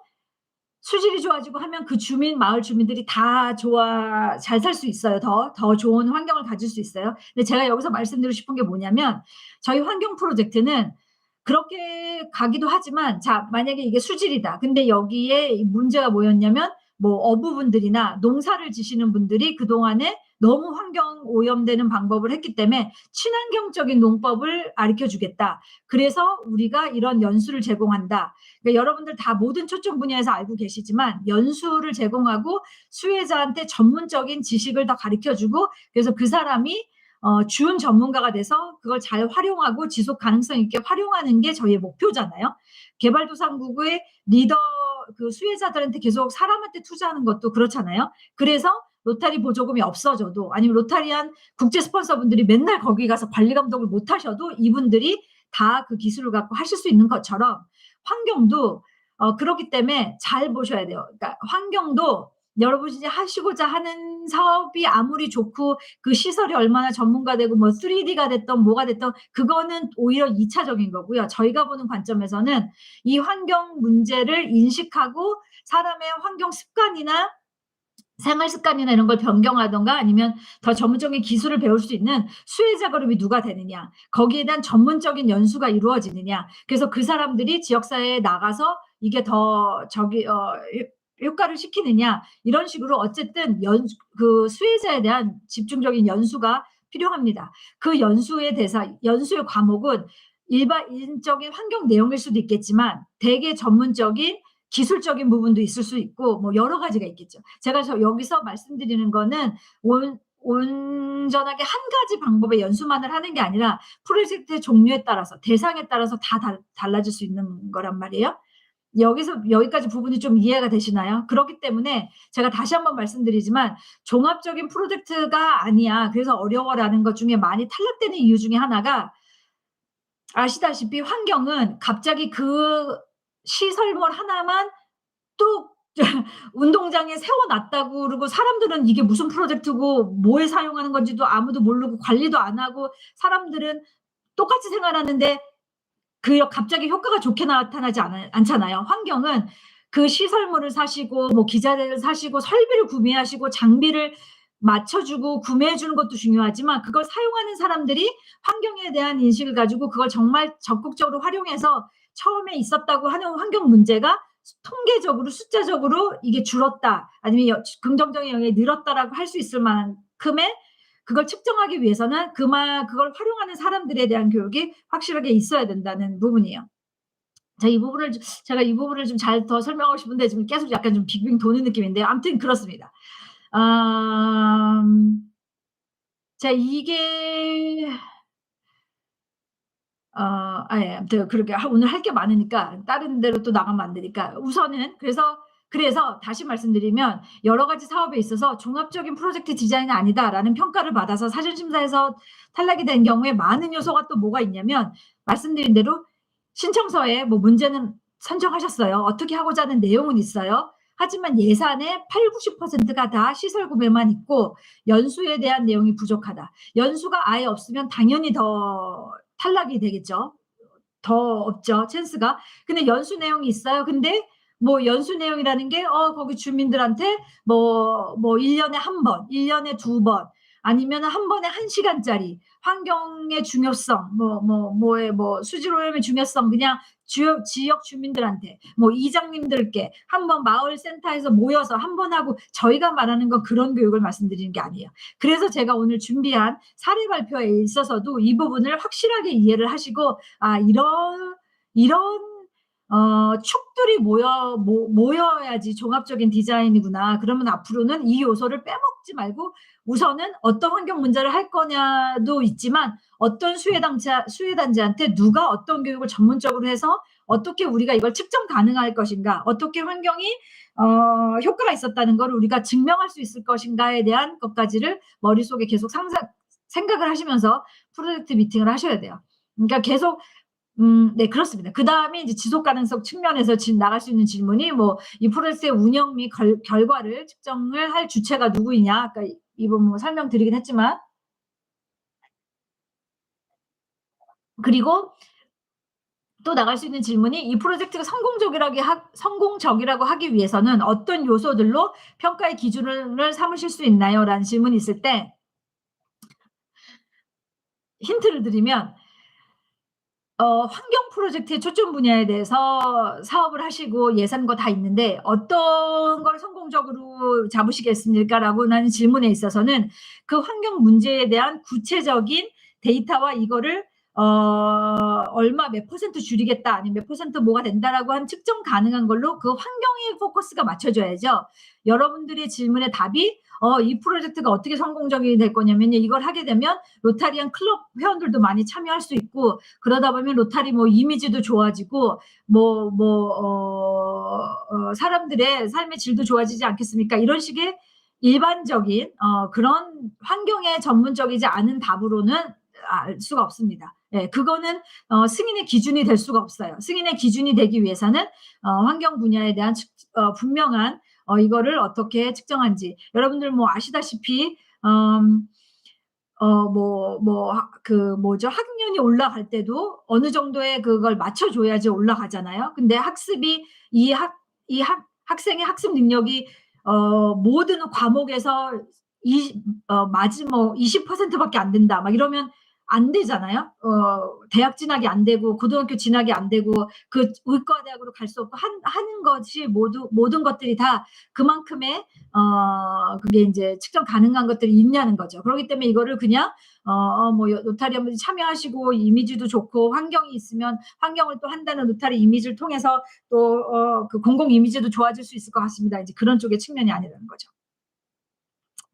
수질이 좋아지고 하면 그 마을 주민들이 다 잘 살 수 있어요. 더 좋은 환경을 가질 수 있어요. 근데 제가 여기서 말씀드리고 싶은 게 뭐냐면, 저희 환경 프로젝트는 그렇게 가기도 하지만, 자, 만약에 이게 수질이다. 근데 여기에 문제가 뭐였냐면, 뭐 어부분들이나 농사를 지시는 분들이 그동안에 너무 환경 오염되는 방법을 했기 때문에 친환경적인 농법을 가르쳐 주겠다. 그래서 우리가 이런 연수를 제공한다. 그러니까 여러분들 다 모든 초점 분야에서 알고 계시지만, 연수를 제공하고 수혜자한테 전문적인 지식을 더 가르쳐 주고, 그래서 그 사람이 준 전문가가 돼서 그걸 잘 활용하고 지속 가능성 있게 활용하는 게 저희의 목표잖아요. 개발도상국의 리더, 그 수혜자들한테 계속 사람한테 투자하는 것도 그렇잖아요. 그래서 로타리 보조금이 없어져도, 아니면 로타리안 국제 스폰서분들이 맨날 거기 가서 관리 감독을 못 하셔도 이분들이 다 그 기술을 갖고 하실 수 있는 것처럼, 환경도 그렇기 때문에 잘 보셔야 돼요. 그러니까 환경도 여러분이 하시고자 하는 사업이 아무리 좋고 그 시설이 얼마나 전문가되고 뭐 3D가 됐던 뭐가 됐던, 그거는 오히려 2차적인 거고요. 저희가 보는 관점에서는 이 환경 문제를 인식하고 사람의 환경 습관이나 생활 습관이나 이런 걸 변경하던가, 아니면 더 전문적인 기술을 배울 수 있는 수혜자 그룹이 누가 되느냐, 거기에 대한 전문적인 연수가 이루어지느냐, 그래서 그 사람들이 지역사회에 나가서 이게 더 효과를 시키느냐, 이런 식으로 어쨌든 그 수혜자에 대한 집중적인 연수가 필요합니다. 그 연수의 연수의 과목은 일반적인 환경 내용일 수도 있겠지만, 되게 전문적인 기술적인 부분도 있을 수 있고, 뭐 여러 가지가 있겠죠. 제가 여기서 말씀드리는 거는 온전하게 한 가지 방법의 연수만을 하는 게 아니라 프로젝트의 종류에 따라서, 대상에 따라서 다 달라질 수 있는 거란 말이에요. 여기까지 부분이 좀 이해가 되시나요? 그렇기 때문에 제가 다시 한번 말씀드리지만, 종합적인 프로젝트가 아니야, 그래서 어려워라는 것 중에 많이 탈락되는 이유 중에 하나가, 아시다시피 환경은 갑자기 그 시설물 하나만 또 운동장에 세워놨다고 그러고, 사람들은 이게 무슨 프로젝트고 뭐에 사용하는 건지도 아무도 모르고 관리도 안 하고, 사람들은 똑같이 생활하는데 갑자기 효과가 좋게 나타나지 않잖아요. 환경은 그 시설물을 사시고 뭐 기자재를 사시고 설비를 구매하시고 장비를 맞춰주고 구매해 주는 것도 중요하지만, 그걸 사용하는 사람들이 환경에 대한 인식을 가지고 그걸 정말 적극적으로 활용해서 처음에 있었다고 하는 환경 문제가 통계적으로 숫자적으로 이게 줄었다, 아니면 긍정적인 영향이 늘었다라고 할 수 있을 만큼의, 그걸 측정하기 위해서는 그걸 활용하는 사람들에 대한 교육이 확실하게 있어야 된다는 부분이에요. 제가 이 부분을 좀 잘 더 설명하고 싶은데 지금 계속 약간 좀 빙빙 도는 느낌인데요. 아무튼 그렇습니다. 자, 이게 예. 아무튼 그렇게 오늘 할 게 많으니까 다른 데로 또 나가면 안 되니까, 우선은 그래서 다시 말씀드리면, 여러 가지 사업에 있어서 종합적인 프로젝트 디자인은 아니다라는 평가를 받아서 사전 심사에서 탈락이 된 경우에 많은 요소가 또 뭐가 있냐면, 말씀드린 대로 신청서에 뭐 문제는 선정하셨어요. 어떻게 하고자 하는 내용은 있어요. 하지만 예산의 80~90%가 다 시설 구매만 있고 연수에 대한 내용이 부족하다. 연수가 아예 없으면 당연히 더 탈락이 되겠죠. 더 없죠, 찬스가. 근데 연수 내용이 있어요. 근데 뭐 연수 내용이라는 게 거기 주민들한테 뭐 1년에 한 번, 1년에 두 번, 아니면 한 번에 1시간짜리 환경의 중요성, 수질 오염의 중요성, 그냥 지역 주민들한테, 뭐 이장님들께 한번 마을 센터에서 모여서 한 번 하고, 저희가 말하는 건 그런 교육을 말씀드리는 게 아니에요. 그래서 제가 오늘 준비한 사례 발표에 있어서도 이 부분을 확실하게 이해를 하시고, 이런 축들이 모여야지 종합적인 디자인이구나. 그러면 앞으로는 이 요소를 빼먹지 말고, 우선은 어떤 환경 문제를 할 거냐도 있지만, 어떤 수혜단지한테 누가 어떤 교육을 전문적으로 해서 어떻게 우리가 이걸 측정 가능할 것인가, 어떻게 환경이 효과가 있었다는 걸 우리가 증명할 수 있을 것인가에 대한 것까지를 머릿속에 계속 생각을 하시면서 프로젝트 미팅을 하셔야 돼요. 그러니까 계속 네, 그렇습니다. 그다음에 이제 지속 가능성 측면에서 나갈 수 있는 질문이, 뭐 이 프로젝트의 운영 및 결과를 측정을 할 주체가 누구이냐, 아까 이 부분 설명드리긴 했지만, 그리고 또 나갈 수 있는 질문이 이 프로젝트가 성공적이라고 하기 위해서는 어떤 요소들로 평가의 기준을 삼으실 수 있나요? 라는 질문이 있을 때 힌트를 드리면 환경 프로젝트의 초점 분야에 대해서 사업을 하시고 예산과 다 있는데 어떤 걸 성공적으로 잡으시겠습니까?라고 하는 질문에 있어서는 그 환경 문제에 대한 구체적인 데이터와 이거를 얼마 몇 퍼센트 줄이겠다 아니면 몇 퍼센트 뭐가 된다라고 한 측정 가능한 걸로 그 환경에 포커스가 맞춰져야죠. 여러분들의 질문의 답이 이 프로젝트가 어떻게 성공적이 될 거냐면요. 이걸 하게 되면 로타리안 클럽 회원들도 많이 참여할 수 있고 그러다 보면 로타리 뭐 이미지도 좋아지고 사람들의 삶의 질도 좋아지지 않겠습니까? 이런 식의 일반적인 그런 환경에 전문적이지 않은 답으로는 알 수가 없습니다. 예, 그거는 승인의 기준이 될 수가 없어요. 승인의 기준이 되기 위해서는 환경 분야에 대한 분명한 이거를 어떻게 측정한지 여러분들 뭐 아시다시피 학년이 올라갈 때도 어느 정도의 그걸 맞춰줘야지 올라가잖아요. 근데 학습이 학생의 학습 능력이 모든 과목에서 마지막 20%밖에 안 된다. 막 이러면 안 되잖아요. 대학 진학이 안 되고 고등학교 진학이 안 되고 그 의과대학으로 갈 수 없고 하는 것이 모든 것들이 다 그만큼의 그게 이제 측정 가능한 것들이 있냐는 거죠. 그렇기 때문에 이거를 그냥 로타리 한번 참여하시고 이미지도 좋고 환경이 있으면 환경을 또 한다는 로타리 이미지를 통해서 또 그 공공 이미지도 좋아질 수 있을 것 같습니다. 이제 그런 쪽의 측면이 아니라는 거죠.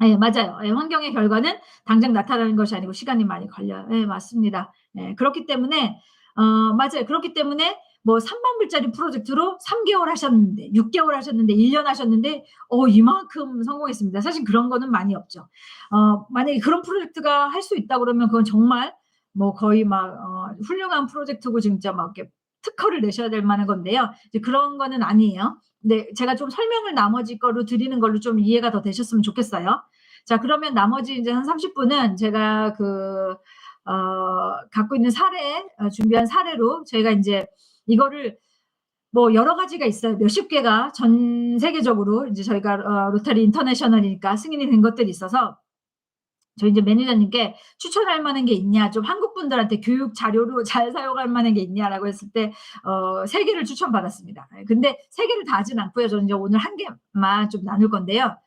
예, 맞아요. 예, 환경의 결과는 당장 나타나는 것이 아니고 시간이 많이 걸려요. 예, 맞습니다. 예, 그렇기 때문에 맞아요. 그렇기 때문에 뭐 3만 불짜리 프로젝트로 3개월 하셨는데 6개월 하셨는데 1년 하셨는데 이만큼 성공했습니다. 사실 그런 거는 많이 없죠. 만약에 그런 프로젝트가 할 수 있다 그러면 그건 정말 뭐 거의 막 훌륭한 프로젝트고 진짜 막 이렇게 특허를 내셔야 될 만한 건데요. 이제 그런 거는 아니에요. 네, 제가 좀 설명을 나머지 거로 드리는 걸로 좀 이해가 더 되셨으면 좋겠어요. 자, 그러면 나머지 이제 한 30분은 제가 갖고 있는 준비한 사례로 저희가 이제 이거를 뭐 여러 가지가 있어요. 몇십 개가 전 세계적으로 이제 저희가 로타리 인터내셔널이니까 승인이 된 것들이 있어서 저희 이제 매니저님께 추천할 만한 게 있냐, 좀 한국 분들한테 교육 자료로 잘 사용할 만한 게 있냐라고 했을 때, 3개를 추천받았습니다. 예, 근데 3개를 다 하진 않고요. 저는 이제 오늘 1개만 좀 나눌 건데요.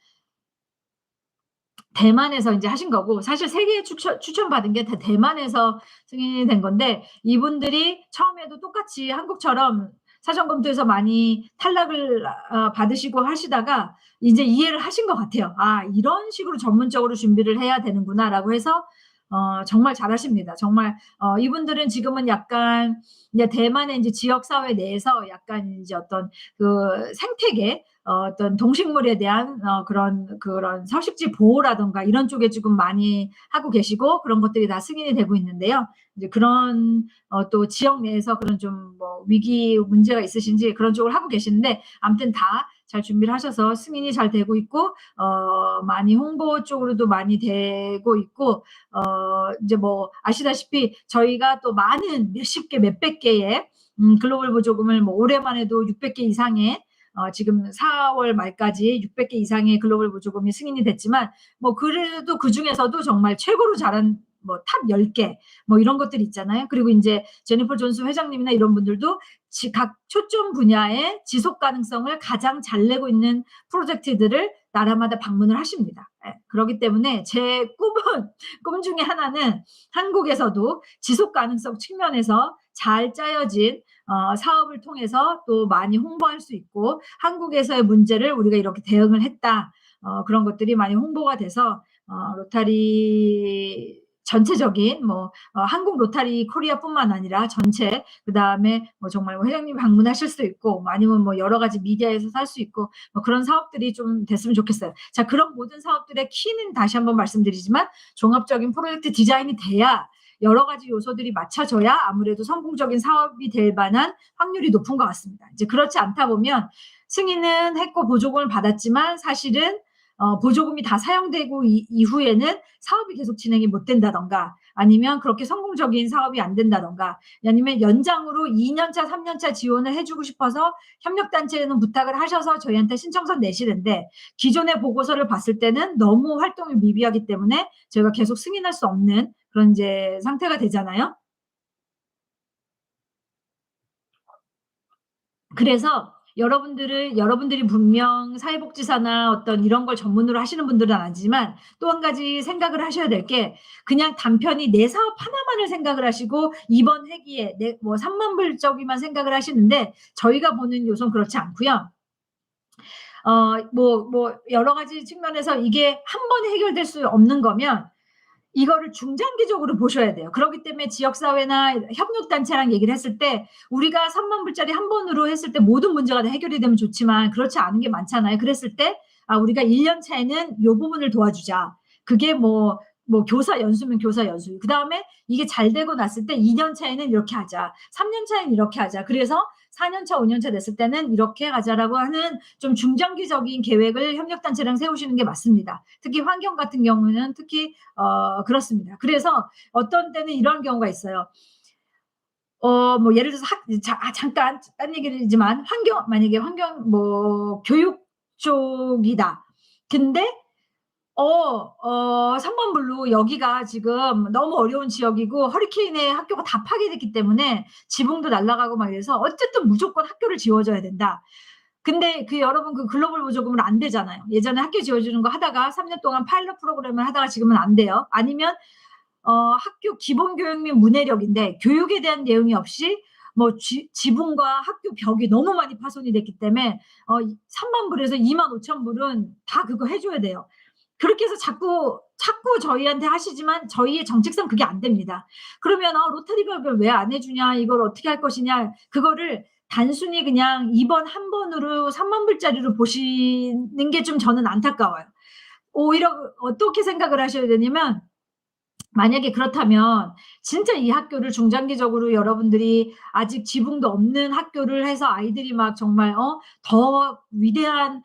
대만에서 이제 하신 거고, 사실 3개 추천받은 게 다 대만에서 승인이 된 건데, 이분들이 처음에도 똑같이 한국처럼 사전 검토에서 많이 탈락을 받으시고 하시다가 이제 이해를 하신 것 같아요. 아, 이런 식으로 전문적으로 준비를 해야 되는구나라고 해서 정말 잘하십니다. 정말 이분들은 지금은 약간 이제 대만의 이제 지역 사회 내에서 약간 이제 어떤 그 생태계 어떤 동식물에 대한 그런 서식지 보호라든가 이런 쪽에 지금 많이 하고 계시고 그런 것들이 다 승인이 되고 있는데요. 이제 그런 또 지역 내에서 그런 좀 뭐 위기 문제가 있으신지 그런 쪽을 하고 계시는데 아무튼 다 잘 준비를 하셔서 승인이 잘 되고 있고 많이 홍보 쪽으로도 많이 되고 있고 이제 뭐 아시다시피 저희가 또 많은 몇십 개, 몇백 개의 글로벌 보조금을 뭐 올해만 해도 600개 이상의 지금 4월 말까지 600개 이상의 글로벌 보조금이 승인이 됐지만 뭐 그래도 그 중에서도 정말 최고로 잘한 뭐 탑 10개 뭐 이런 것들이 있잖아요. 그리고 이제 제니퍼 존스 회장님이나 이런 분들도 각 초점 분야의 지속 가능성을 가장 잘 내고 있는 프로젝트들을 나라마다 방문을 하십니다. 예, 그렇기 때문에 제 꿈 중에 하나는 한국에서도 지속 가능성 측면에서 잘 짜여진 사업을 통해서 또 많이 홍보할 수 있고 한국에서의 문제를 우리가 이렇게 대응을 했다. 그런 것들이 많이 홍보가 돼서 로타리 전체적인 한국 로타리 코리아뿐만 아니라 전체 그다음에 뭐 정말 회장님 방문하실 수도 있고 아니면 뭐 여러 가지 미디어에서 살 수 있고 뭐 그런 사업들이 좀 됐으면 좋겠어요. 자, 그런 모든 사업들의 키는 다시 한번 말씀드리지만 종합적인 프로젝트 디자인이 돼야 여러 가지 요소들이 맞춰져야 아무래도 성공적인 사업이 될 만한 확률이 높은 것 같습니다. 이제 그렇지 않다 보면 승인은 했고 보조금을 받았지만 사실은 보조금이 다 사용되고 이후에는 사업이 계속 진행이 못 된다던가 아니면 그렇게 성공적인 사업이 안 된다든가, 아니면 연장으로 2년 차, 3년 차 지원을 해주고 싶어서 협력단체에는 부탁을 하셔서 저희한테 신청서 내시는데, 기존의 보고서를 봤을 때는 너무 활동이 미비하기 때문에 저희가 계속 승인할 수 없는 그런 이제 상태가 되잖아요. 그래서 여러분들이 분명 사회복지사나 어떤 이런 걸 전문으로 하시는 분들은 아니지만, 또 한 가지 생각을 하셔야 될 게, 그냥 단편히 내 사업 하나만을 생각을 하시고 이번 회기에 내 뭐 3만 불짜리만 생각을 하시는데, 저희가 보는 요소는 그렇지 않고요. 뭐 여러 가지 측면에서 이게 한 번에 해결될 수 없는 거면 이거를 중장기적으로 보셔야 돼요. 그렇기 때문에 지역사회나 협력단체랑 얘기를 했을 때, 우리가 3만 불짜리 한 번으로 했을 때 모든 문제가 다 해결이 되면 좋지만 그렇지 않은 게 많잖아요. 그랬을 때, 우리가 1년 차에는 요 부분을 도와주자. 그게 뭐 교사 연수면 교사 연수. 그 다음에 이게 잘 되고 났을 때 2년 차에는 이렇게 하자. 3년 차에는 이렇게 하자. 그래서 4년 차, 5년 차 됐을 때는 이렇게 가자라고 하는 좀 중장기적인 계획을 협력단체랑 세우시는 게 맞습니다. 특히 환경 같은 경우는 특히 그렇습니다. 그래서 어떤 때는 이런 경우가 있어요. 뭐 예를 들어서 잠깐 딴 얘기지만, 만약에 교육 쪽이다. 근데 3만 불로 여기가 지금 너무 어려운 지역이고 허리케인에 학교가 다 파괴됐기 때문에 지붕도 날아가고 막 이래서 어쨌든 무조건 학교를 지어줘야 된다. 근데 여러분 글로벌 보조금은 안 되잖아요. 예전에 학교 지어주는 거 하다가 3년 동안 파일럿 프로그램을 하다가 지금은 안 돼요. 아니면 학교 기본교육 및 문해력인데 교육에 대한 내용이 없이 뭐 지붕과 학교 벽이 너무 많이 파손이 됐기 때문에 3만 불에서 2만 5천 불은 다 그거 해줘야 돼요. 그렇게 해서 자꾸 저희한테 하시지만 저희의 정책상 그게 안 됩니다. 그러면 로터리가 그걸 왜 안 해주냐, 이걸 어떻게 할 것이냐, 그거를 단순히 그냥 이번 한 번으로 3만 불짜리로 보시는 게 좀 저는 안타까워요. 오히려 어떻게 생각을 하셔야 되냐면, 만약에 그렇다면 진짜 이 학교를 중장기적으로 여러분들이 아직 지붕도 없는 학교를 해서 아이들이 막 정말 더 위대한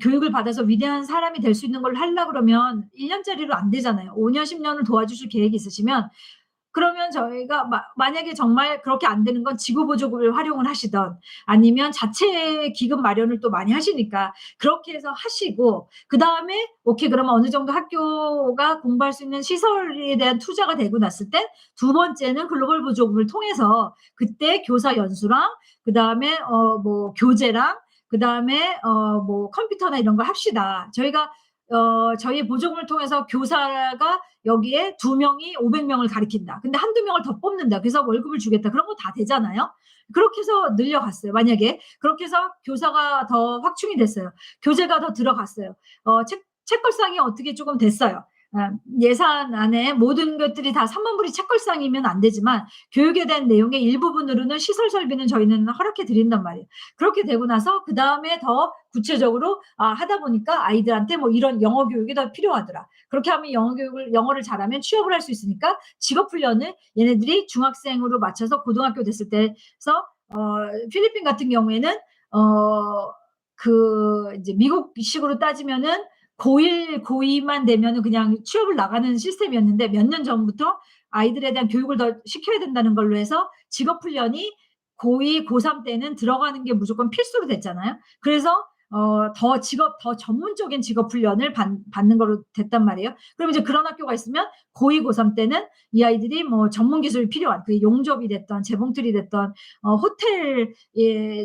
교육을 받아서 위대한 사람이 될 수 있는 걸 하려고 그러면 1년짜리로 안 되잖아요. 5년, 10년을 도와주실 계획이 있으시면, 그러면 저희가 만약에 정말 그렇게 안 되는 건 지구보조금을 활용을 하시던, 아니면 자체 기금 마련을 또 많이 하시니까 그렇게 해서 하시고, 그다음에 오케이 그러면 어느 정도 학교가 공부할 수 있는 시설에 대한 투자가 되고 났을 때, 두 번째는 글로벌 보조금을 통해서 그때 교사 연수랑, 그다음에 뭐 교재랑, 그다음에 뭐 컴퓨터나 이런 걸 합시다. 저희가 저희 보조금을 통해서 교사가 여기에 2명이 500명을 가르친다. 근데 한두 명을 더 뽑는다. 그래서 월급을 주겠다. 그런 거 다 되잖아요. 그렇게 해서 늘려갔어요. 만약에 그렇게 해서 교사가 더 확충이 됐어요. 교재가 더 들어갔어요. 책걸상이 어떻게 조금 됐어요. 예산 안에 모든 것들이 다 3만 불이 책걸상이면 안 되지만, 교육에 대한 내용의 일부분으로는 시설 설비는 저희는 허락해 드린단 말이에요. 그렇게 되고 나서 그 다음에 더 구체적으로 하다 보니까 아이들한테 뭐 이런 영어 교육이 더 필요하더라. 그렇게 하면 영어를 잘하면 취업을 할 수 있으니까 직업 훈련을 얘네들이 중학생으로 맞춰서 고등학교 됐을 때서, 필리핀 같은 경우에는 이제 미국식으로 따지면은 고1, 고2만 되면은 그냥 취업을 나가는 시스템이었는데, 몇 년 전부터 아이들에 대한 교육을 더 시켜야 된다는 걸로 해서 직업 훈련이 고2, 고3 때는 들어가는 게 무조건 필수로 됐잖아요. 그래서 더 전문적인 직업 훈련을 받는 거로 됐단 말이에요. 그럼 이제 그런 학교가 있으면 고2, 고3 때는 이 아이들이 뭐 전문 기술이 필요한, 그 용접이 됐던, 재봉틀이 됐던, 호텔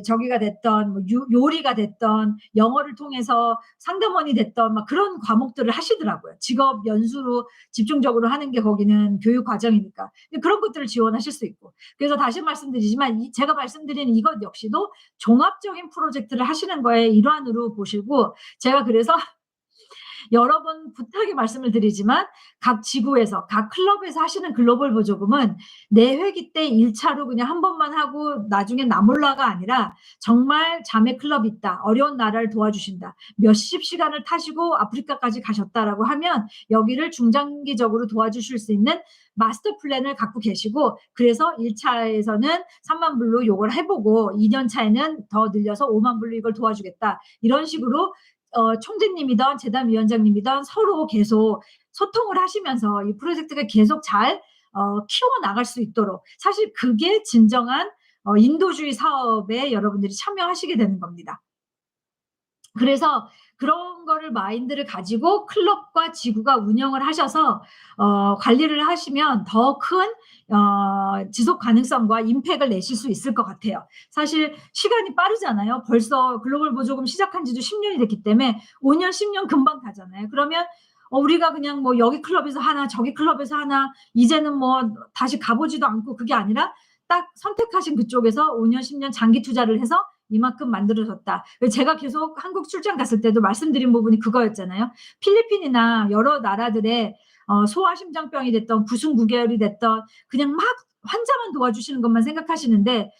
저기가 됐던, 뭐 요리가 됐던, 영어를 통해서 상담원이 됐던, 막 그런 과목들을 하시더라고요. 직업 연수로 집중적으로 하는 게 거기는 교육 과정이니까. 그런 것들을 지원하실 수 있고. 그래서 다시 말씀드리지만, 제가 말씀드리는 이것 역시도 종합적인 프로젝트를 하시는 거에 일환으로 보시고, 제가 그래서 여러 번 부탁의 말씀을 드리지만, 각 지구에서, 각 클럽에서 하시는 글로벌 보조금은 내 회기 때 1차로 그냥 한 번만 하고 나중에 나몰라가 아니라, 정말 자매 클럽이 있다, 어려운 나라를 도와주신다, 몇십 시간을 타시고 아프리카까지 가셨다라고 하면 여기를 중장기적으로 도와주실 수 있는 마스터 플랜을 갖고 계시고, 그래서 1차에서는 3만 불로 요걸 해보고 2년 차에는 더 늘려서 5만 불로 이걸 도와주겠다, 이런 식으로 총재님이든 재단위원장님이든 서로 계속 소통을 하시면서 이 프로젝트가 계속 잘 키워나갈 수 있도록 사실 그게 진정한 인도주의 사업에 여러분들이 참여하시게 되는 겁니다. 그래서 그런 거를 마인드를 가지고 클럽과 지구가 운영을 하셔서 관리를 하시면 더 큰 지속 가능성과 임팩을 내실 수 있을 것 같아요. 사실 시간이 빠르잖아요. 벌써 글로벌 보조금 시작한 지도 10년이 됐기 때문에 5년, 10년 금방 가잖아요. 그러면 우리가 그냥 뭐 여기 클럽에서 하나, 저기 클럽에서 하나, 이제는 뭐 다시 가보지도 않고 그게 아니라 딱 선택하신 그쪽에서 5년, 10년 장기 투자를 해서 이만큼 만들어졌다. 제가 계속 한국 출장 갔을 때도 말씀드린 부분이 그거였잖아요. 필리핀이나 여러 나라들의 소아심장병이 됐던 구순 9개월이 됐던 그냥 막 환자만 도와주시는 것만 생각하시는데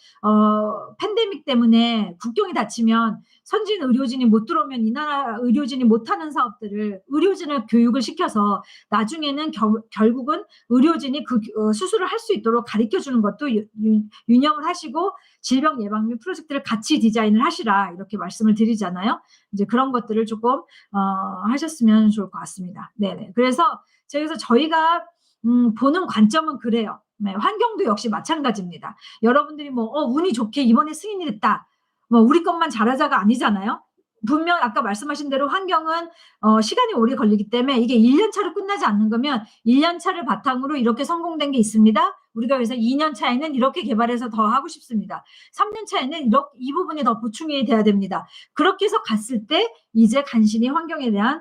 팬데믹 때문에 국경이 닫히면 선진 의료진이 못 들어오면 이 나라 의료진이 못하는 사업들을 의료진을 교육을 시켜서 나중에는 결국은 의료진이 그 수술을 할 수 있도록 가르쳐주는 것도 유념을 하시고 질병 예방 및 프로젝트를 같이 디자인을 하시라 이렇게 말씀을 드리잖아요. 이제 그런 것들을 조금 하셨으면 좋을 것 같습니다. 네네. 그래서 저희가 보는 관점은 그래요. 네, 환경도 역시 마찬가지입니다. 여러분들이 뭐 운이 좋게 이번에 승인이 됐다. 뭐 우리 것만 잘하자가 아니잖아요. 분명 아까 말씀하신 대로 환경은 시간이 오래 걸리기 때문에 이게 1년 차로 끝나지 않는 거면 1년 차를 바탕으로 이렇게 성공된 게 있습니다. 우리가 그래서 2년 차에는 이렇게 개발해서 더 하고 싶습니다. 3년 차에는 이 부분이 더 보충이 돼야 됩니다. 그렇게 해서 갔을 때 이제 간신히 환경에 대한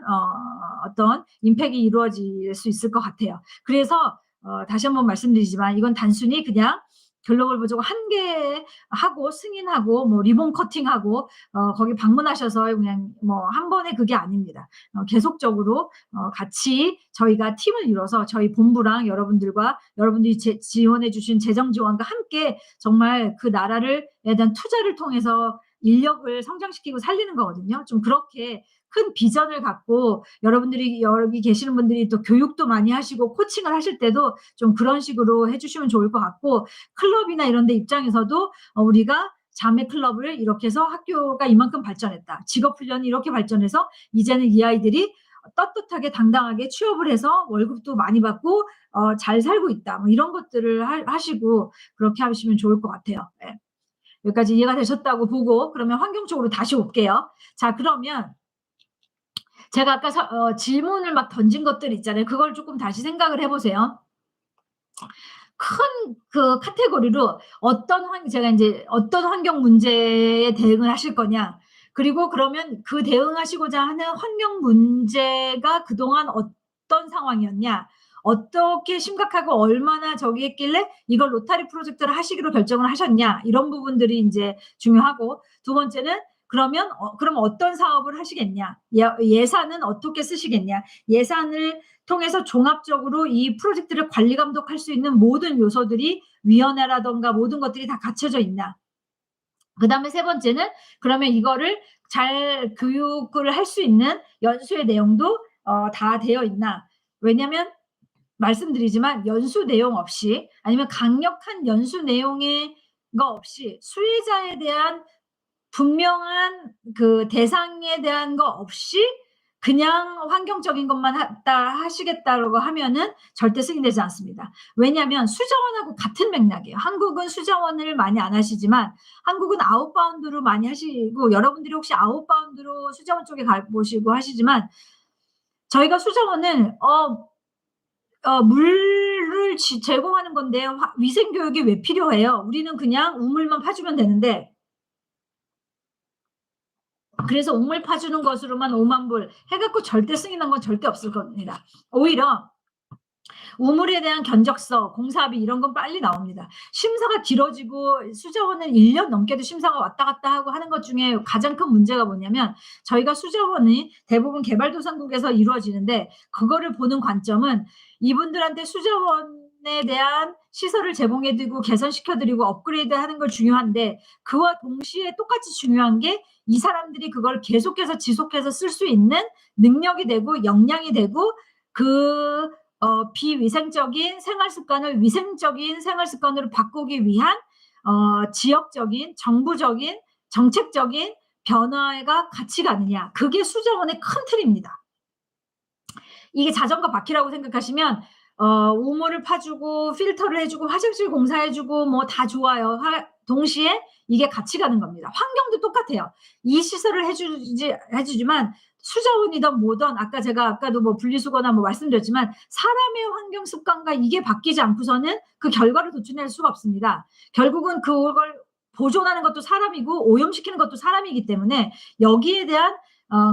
어떤 임팩이 이루어질 수 있을 것 같아요. 그래서 다시 한번 말씀드리지만 이건 단순히 그냥 글로벌 보조금 한 개 하고 승인하고 뭐 리본 커팅하고 거기 방문하셔서 그냥 뭐 한 번에 그게 아닙니다. 계속적으로 같이 저희가 팀을 이뤄서 저희 본부랑 여러분들과 여러분들이 지원해 주신 재정 지원과 함께 정말 그 나라를 대한 투자를 통해서 인력을 성장시키고 살리는 거거든요. 좀 그렇게 큰 비전을 갖고 여러분들이 여기 계시는 분들이 또 교육도 많이 하시고 코칭을 하실 때도 좀 그런 식으로 해주시면 좋을 것 같고 클럽이나 이런 데 입장에서도 우리가 자매 클럽을 이렇게 해서 학교가 이만큼 발전했다. 직업훈련이 이렇게 발전해서 이제는 이 아이들이 떳떳하게 당당하게 취업을 해서 월급도 많이 받고 잘 살고 있다. 뭐 이런 것들을 하시고 그렇게 하시면 좋을 것 같아요. 네. 여기까지 이해가 되셨다고 보고 그러면 환경 쪽으로 다시 올게요. 자, 그러면 제가 아까 질문을 막 던진 것들 있잖아요. 그걸 조금 다시 생각을 해보세요. 큰 그 카테고리로 제가 이제 어떤 환경 문제에 대응을 하실 거냐. 그리고 그러면 그 대응하시고자 하는 환경 문제가 그동안 어떤 상황이었냐. 어떻게 심각하고 얼마나 저기 했길래 이걸 로타리 프로젝트를 하시기로 결정을 하셨냐. 이런 부분들이 이제 중요하고 두 번째는 그러면 그럼 어떤 사업을 하시겠냐. 예산은 어떻게 쓰시겠냐. 예산을 통해서 종합적으로 이 프로젝트를 관리 감독할 수 있는 모든 요소들이 위원회라던가 모든 것들이 다 갖춰져 있나. 그다음에 세 번째는 그러면 이거를 잘 교육을 할 수 있는 연수의 내용도 다 되어 있나. 왜냐면 말씀드리지만 연수 내용 없이 아니면 강력한 연수 내용의 거 없이 수혜자에 대한 분명한 그 대상에 대한 거 없이 그냥 환경적인 것만 하시겠다고 하면은 절대 승인되지 않습니다. 왜냐하면 수자원하고 같은 맥락이에요. 한국은 수자원을 많이 안 하시지만 한국은 아웃바운드로 많이 하시고 여러분들이 혹시 아웃바운드로 수자원 쪽에 가보시고 하시지만 저희가 수자원을 물을 제공하는 건데 위생교육이 왜 필요해요? 우리는 그냥 우물만 파주면 되는데 그래서 우물 파주는 것으로만 5만 불 해갖고 절대 승인한 건 절대 없을 겁니다. 오히려 우물에 대한 견적서, 공사비 이런 건 빨리 나옵니다. 심사가 길어지고 수자원은 1년 넘게도 심사가 왔다 갔다 하고 하는 것 중에 가장 큰 문제가 뭐냐면 저희가 수자원이 대부분 개발도상국에서 이루어지는데 그거를 보는 관점은 이분들한테 수자원에 대한 시설을 제공해드리고 개선시켜드리고 업그레이드하는 걸 중요한데 그와 동시에 똑같이 중요한 게 이 사람들이 그걸 계속해서 지속해서 쓸 수 있는 능력이 되고 역량이 되고 그 비위생적인 생활 습관을 위생적인 생활 습관으로 바꾸기 위한 지역적인 정부적인 정책적인 변화가 같이 가느냐. 그게 수자원의 큰 틀입니다. 이게 자전거 바퀴라고 생각하시면 우물을 파주고 필터를 해 주고 화장실 공사해 주고 뭐 다 좋아요. 동시에 이게 같이 가는 겁니다. 환경도 똑같아요. 이 시설을 해 주지만 수자원이든 뭐든 아까 제가 아까도 뭐 분리수거나 뭐 말씀드렸지만 사람의 환경 습관과 이게 바뀌지 않고서는 그 결과를 도출해낼 수가 없습니다. 결국은 그걸 보존하는 것도 사람이고 오염시키는 것도 사람이기 때문에 여기에 대한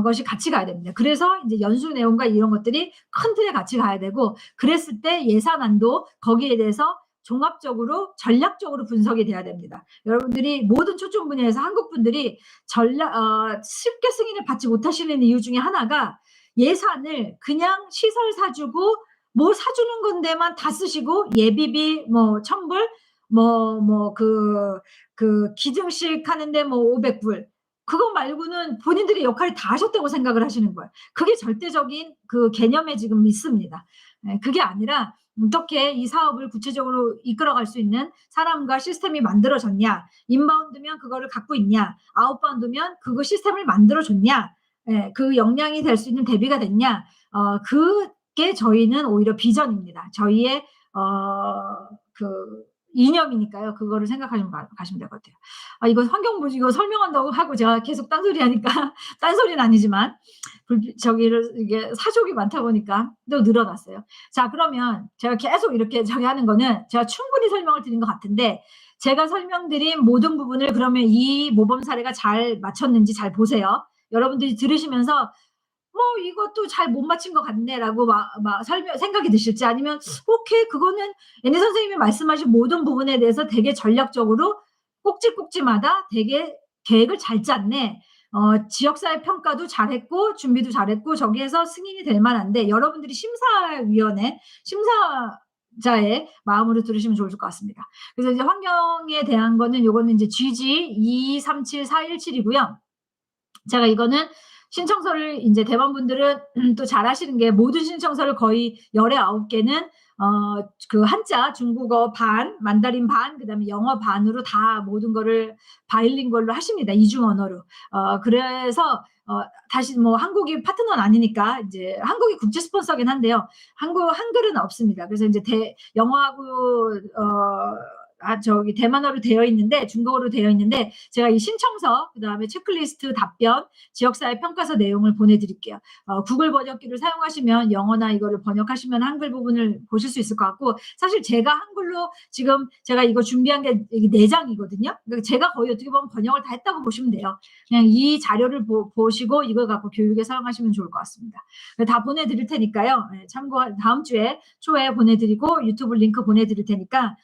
것이 같이 가야 됩니다. 그래서 이제 연수 내용과 이런 것들이 큰 틀에 같이 가야 되고 그랬을 때 예산안도 거기에 대해서 종합적으로 전략적으로 분석이 돼야 됩니다. 여러분들이 모든 초청 분야에서 한국 분들이 쉽게 승인을 받지 못하시는 이유 중에 하나가 예산을 그냥 시설 사주고 뭐 사주는 건데만 다 쓰시고 예비비 뭐 1,000불 그 기증식 하는데 뭐 500불 그거 말고는 본인들의 역할이 다 하셨다고 생각을 하시는 거예요. 그게 절대적인 그 개념에 지금 있습니다. 그게 아니라 어떻게 이 사업을 구체적으로 이끌어갈 수 있는 사람과 시스템이 만들어졌냐, 인바운드면 그거를 갖고 있냐, 아웃바운드면 그거 시스템을 만들어줬냐, 그 역량이 될 수 있는 대비가 됐냐, 그게 저희는 오히려 비전입니다. 저희의 그 이념이니까요. 그거를 생각하시면 가시면 될 것 같아요. 이거 환경부지 이거 설명한다고 하고 제가 계속 딴소리 하니까 딴소리는 아니지만 저기를 이게 사족이 많다 보니까 또 늘어났어요. 자, 그러면 제가 계속 이렇게 저기 하는 거는 제가 충분히 설명을 드린 것 같은데 제가 설명드린 모든 부분을 그러면 이 모범 사례가 잘 맞췄는지 잘 보세요. 여러분들이 들으시면서 뭐 이것도 잘 못 맞힌 것 같네라고 생각이 드실지 아니면 오케이 그거는 애니 선생님이 말씀하신 모든 부분에 대해서 되게 전략적으로 꼭지꼭지마다 되게 계획을 잘 짰네. 지역사회 평가도 잘했고 준비도 잘했고 저기에서 승인이 될 만한데 여러분들이 심사위원회 심사자의 마음으로 들으시면 좋을 것 같습니다. 그래서 이제 환경에 대한 거는 요거는 이제 GG 2374417이고요. 제가 이거는 신청서를 이제 대만 분들은 또 잘하시는 게 모든 신청서를 거의 19개는 그 한자 중국어 반, 만다린 반, 그다음에 영어 반으로 다 모든 거를 바일링걸로 하십니다. 이중 언어로. 그래서 다시 뭐 한국이 파트너는 아니니까 이제 한국이 국제 스폰서긴 한데요. 한글은 없습니다. 그래서 이제 영어하고 저기 대만어로 되어 있는데 중국어로 되어 있는데 제가 이 신청서 그다음에 체크리스트 답변 지역사회 평가서 내용을 보내드릴게요. 구글 번역기를 사용하시면 영어나 이거를 번역하시면 한글 부분을 보실 수 있을 것 같고 사실 제가 한글로 지금 제가 이거 준비한 게 4장이거든요. 그러니까 제가 거의 어떻게 보면 번역을 다 했다고 보시면 돼요. 그냥 이 자료를 보시고 이걸 갖고 교육에 사용하시면 좋을 것 같습니다. 다 보내드릴 테니까요. 참고 다음 주에 초에 보내드리고 유튜브 링크 보내드릴 테니까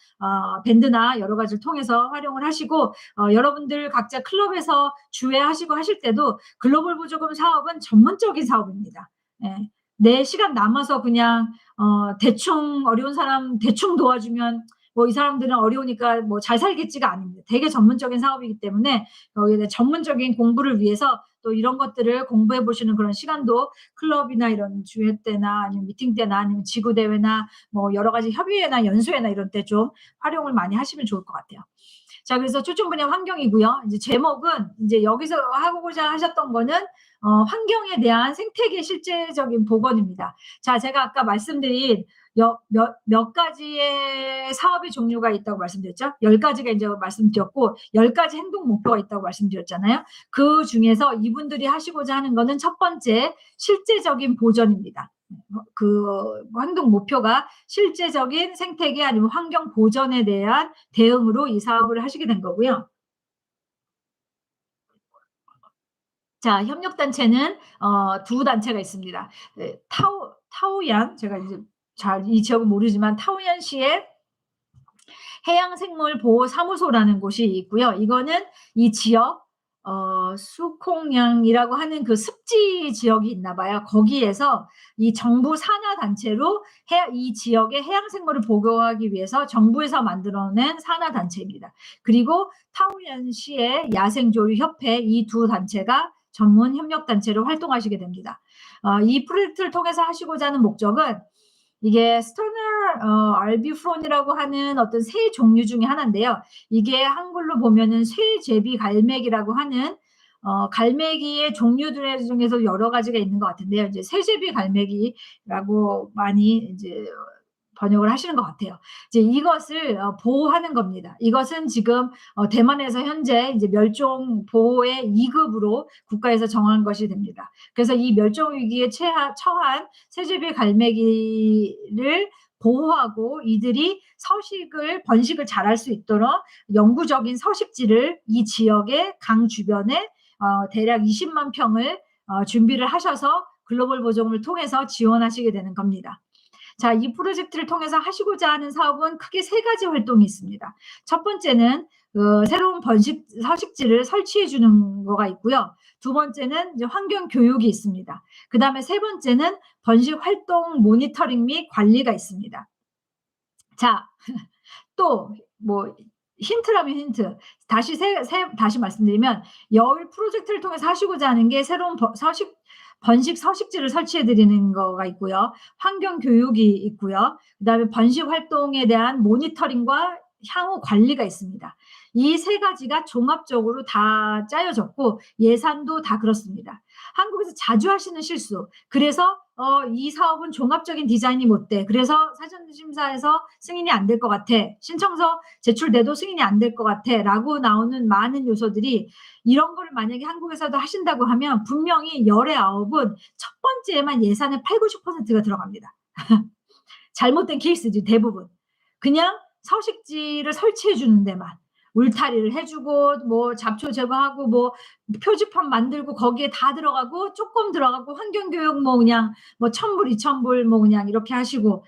밴드나 여러 가지를 통해서 활용을 하시고 여러분들 각자 클럽에서 주회하시고 하실 때도 글로벌 보조금 사업은 전문적인 사업입니다. 내 시간 남아서 그냥 대충 어려운 사람 대충 도와주면 뭐 이 사람들은 어려우니까 뭐 잘 살겠지가 아닙니다. 되게 전문적인 사업이기 때문에 여기에 전문적인 공부를 위해서 또 이런 것들을 공부해 보시는 그런 시간도 클럽이나 이런 주회 때나 아니면 미팅 때나 아니면 지구 대회나 뭐 여러 가지 협의회나 연수회나 이런 때 좀 활용을 많이 하시면 좋을 것 같아요. 자, 그래서 초점 분야 환경이고요. 이제 제목은 이제 여기서 하고자 하셨던 거는 환경에 대한 생태계 실제적인 복원입니다. 자, 제가 아까 말씀드린 몇 가지의 사업의 종류가 있다고 말씀드렸죠. 10가지가 이제 말씀드렸고 10가지 행동 목표가 있다고 말씀드렸잖아요. 그 중에서 이분들이 하시고자 하는 거는 첫 번째 실제적인 보전입니다. 그 행동 목표가 실제적인 생태계 아니면 환경 보전에 대한 대응으로 이 사업을 하시게 된 거고요. 자, 협력단체는 2단체가 있습니다. 타오얀 제가 이제 잘 이 지역은 모르지만 타오얀시의 해양생물보호사무소라는 곳이 있고요. 이거는 이 지역 수콩양이라고 하는 그 습지 지역이 있나 봐요. 거기에서 이 정부 산하 단체로 이 지역의 해양 생물을 보호하기 위해서 정부에서 만들어낸 산하 단체입니다. 그리고 타오ян시의 야생조류 협회 이 2단체가 전문 협력 단체로 활동하시게 됩니다. 이 프로젝트를 통해서 하시고자 하는 목적은 이게 스터너 알비프론이라고 하는 어떤 새 종류 중에 하나인데요. 이게 한글로 보면은 쇠제비 갈매기라고 하는 갈매기의 종류들 중에서 여러 가지가 있는 것 같은데요. 이제 새제비 갈매기라고 많이 이제 번역을 하시는 것 같아요. 이제 이것을 보호하는 겁니다. 이것은 지금 대만에서 현재 이제 멸종 보호의 2급으로 국가에서 정한 것이 됩니다. 그래서 이 멸종 위기에 처한 세제비 갈매기를 보호하고 이들이 번식을 잘할 수 있도록 영구적인 서식지를 이 지역의 강 주변에 대략 20만 평을 준비를 하셔서 글로벌 보존을 통해서 지원하시게 되는 겁니다. 자, 이 프로젝트를 통해서 하시고자 하는 사업은 크게 3가지 활동이 있습니다. 첫 번째는 새로운 서식지를 설치해 주는 거가 있고요. 두 번째는 이제 환경 교육이 있습니다. 그 다음에 세 번째는 번식 활동 모니터링 및 관리가 있습니다. 자, 또 뭐 힌트라면 힌트. 다시 말씀드리면 여울 프로젝트를 통해서 하시고자 하는 게 새로운 번식 서식지를 설치해 드리는 거가 있고요. 환경 교육이 있고요. 그다음에 번식 활동에 대한 모니터링과 향후 관리가 있습니다. 이 3가지가 종합적으로 다 짜여졌고 예산도 다 그렇습니다. 한국에서 자주 하시는 실수. 그래서 이 사업은 종합적인 디자인이 못 돼. 그래서 사전심사에서 승인이 안 될 것 같아. 신청서 제출돼도 승인이 안 될 것 같아. 라고 나오는 많은 요소들이 이런 거를 만약에 한국에서도 하신다고 하면 분명히 열의 9은 첫 번째에만 예산의 80~90%가 들어갑니다. 잘못된 케이스지 대부분. 그냥 서식지를 설치해 주는 데만. 울타리를 해주고 뭐 잡초 제거하고 뭐 표지판 만들고 거기에 다 들어가고 조금 들어가고 환경교육 뭐 그냥 뭐 1,000불 2,000불 뭐 그냥 이렇게 하시고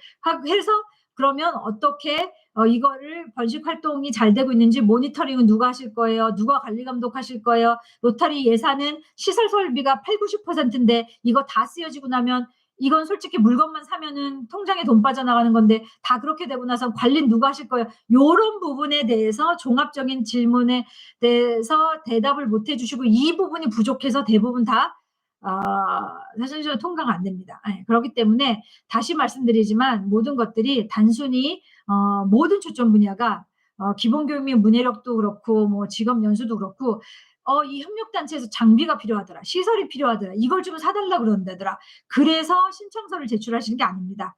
해서 그러면 어떻게 이거를 번식 활동이 잘 되고 있는지 모니터링은 누가 하실 거예요? 누가 관리 감독하실 거예요? 로타리 예산은 시설 설비가 80~90%인데 이거 다 쓰여지고 나면 이건 솔직히 물건만 사면은 통장에 돈 빠져나가는 건데 다 그렇게 되고 나서 관리는 누가 하실 거예요? 요런 부분에 대해서 종합적인 질문에 대해서 대답을 못 해주시고 이 부분이 부족해서 대부분 다 사전시험 통과가 안 됩니다. 그렇기 때문에 다시 말씀드리지만 모든 것들이 단순히 모든 초점 분야가 기본교육 및 문해력도 그렇고 뭐 직업 연수도 그렇고 이 협력단체에서 장비가 필요하더라. 시설이 필요하더라. 이걸 좀 사달라 그런다더라. 그래서 신청서를 제출하시는 게 아닙니다.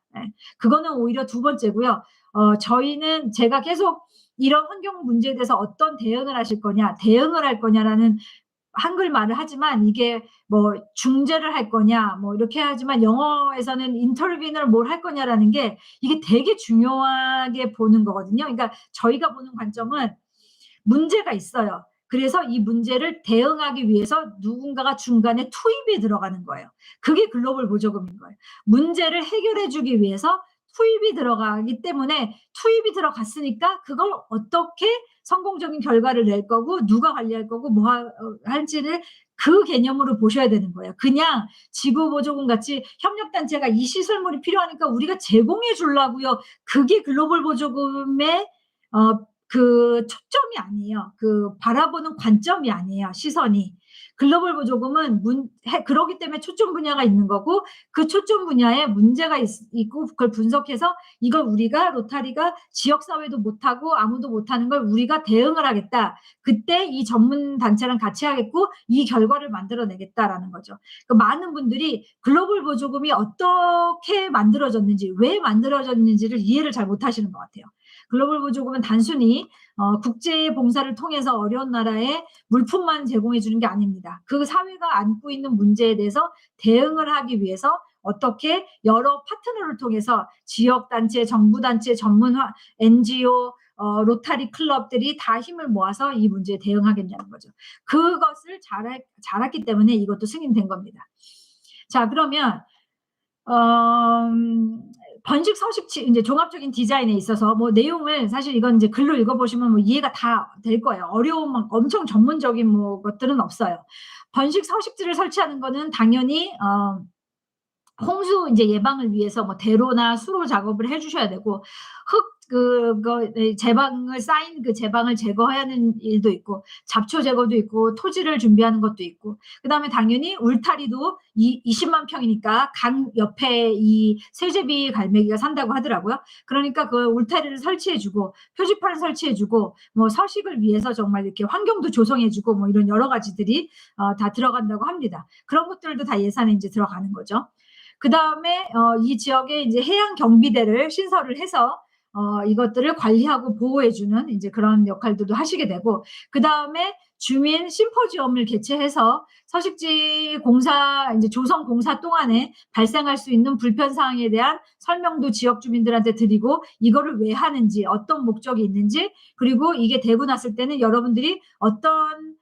그거는 오히려 두 번째고요. 저희는 제가 계속 이런 환경 문제에 대해서 어떤 대응을 하실 거냐, 대응을 할 거냐라는 한글말을 하지만 이게 뭐 중재를 할 거냐 뭐 이렇게 하지만 영어에서는 intervene를 뭘 할 거냐라는 게 이게 되게 중요하게 보는 거거든요. 그러니까 저희가 보는 관점은 문제가 있어요. 그래서 이 문제를 대응하기 위해서 누군가가 중간에 투입이 들어가는 거예요. 그게 글로벌 보조금인 거예요. 문제를 해결해 주기 위해서 투입이 들어가기 때문에 투입이 들어갔으니까 그걸 어떻게 성공적인 결과를 낼 거고 누가 관리할 거고 뭐 할지를 그 개념으로 보셔야 되는 거예요. 그냥 지구보조금 같이 협력단체가 이 시설물이 필요하니까 우리가 제공해 주려고요. 그게 글로벌 보조금의 그 초점이 아니에요. 그 바라보는 관점이 아니에요. 시선이. 글로벌 보조금은 그러기 때문에 초점 분야가 있는 거고 그 초점 분야에 문제가 있고 그걸 분석해서 이걸 우리가 로타리가 지역사회도 못하고 아무도 못하는 걸 우리가 대응을 하겠다. 그때 이 전문 단체랑 같이 하겠고 이 결과를 만들어내겠다라는 거죠. 그러니까 많은 분들이 글로벌 보조금이 어떻게 만들어졌는지 왜 만들어졌는지를 이해를 잘 못하시는 것 같아요. 글로벌 보조금은 단순히 국제 봉사를 통해서 어려운 나라에 물품만 제공해 주는 게 아닙니다. 그 사회가 안고 있는 문제에 대해서 대응을 하기 위해서 어떻게 여러 파트너를 통해서 지역단체, 정부단체, 전문 NGO, 로타리 클럽들이 다 힘을 모아서 이 문제에 대응하겠냐는 거죠. 그것을 잘했기 때문에 이것도 승인된 겁니다. 자, 그러면 번식 서식지 이제 종합적인 디자인에 있어서 뭐 내용을 사실 이건 이제 글로 읽어보시면 뭐 이해가 다 될 거예요. 어려운 막 엄청 전문적인 뭐 것들은 없어요. 번식 서식지를 설치하는 거는 당연히 홍수 이제 예방을 위해서 뭐 대로나 수로 작업을 해주셔야 되고 쌓인 그 제방을 제거해야 하는 일도 있고 잡초 제거도 있고 토지를 준비하는 것도 있고 그다음에 당연히 울타리도 20만 평이니까 강 옆에 이 세제비 갈매기가 산다고 하더라고요. 그러니까 그 울타리를 설치해주고 표지판을 설치해주고 뭐 서식을 위해서 정말 이렇게 환경도 조성해주고 뭐 이런 여러 가지들이 다 들어간다고 합니다. 그런 것들도 다 예산에 이제 들어가는 거죠. 그다음에 이 지역에 이제 해양 경비대를 신설을 해서 이것들을 관리하고 보호해 주는 이제 그런 역할들도 하시게 되고, 그다음에 주민 심포지엄을 개최해서 서식지 공사 이제 조성 공사 동안에 발생할 수 있는 불편 사항에 대한 설명도 지역 주민들한테 드리고, 이거를 왜 하는지, 어떤 목적이 있는지, 그리고 이게 되고 났을 때는 여러분들이 어떤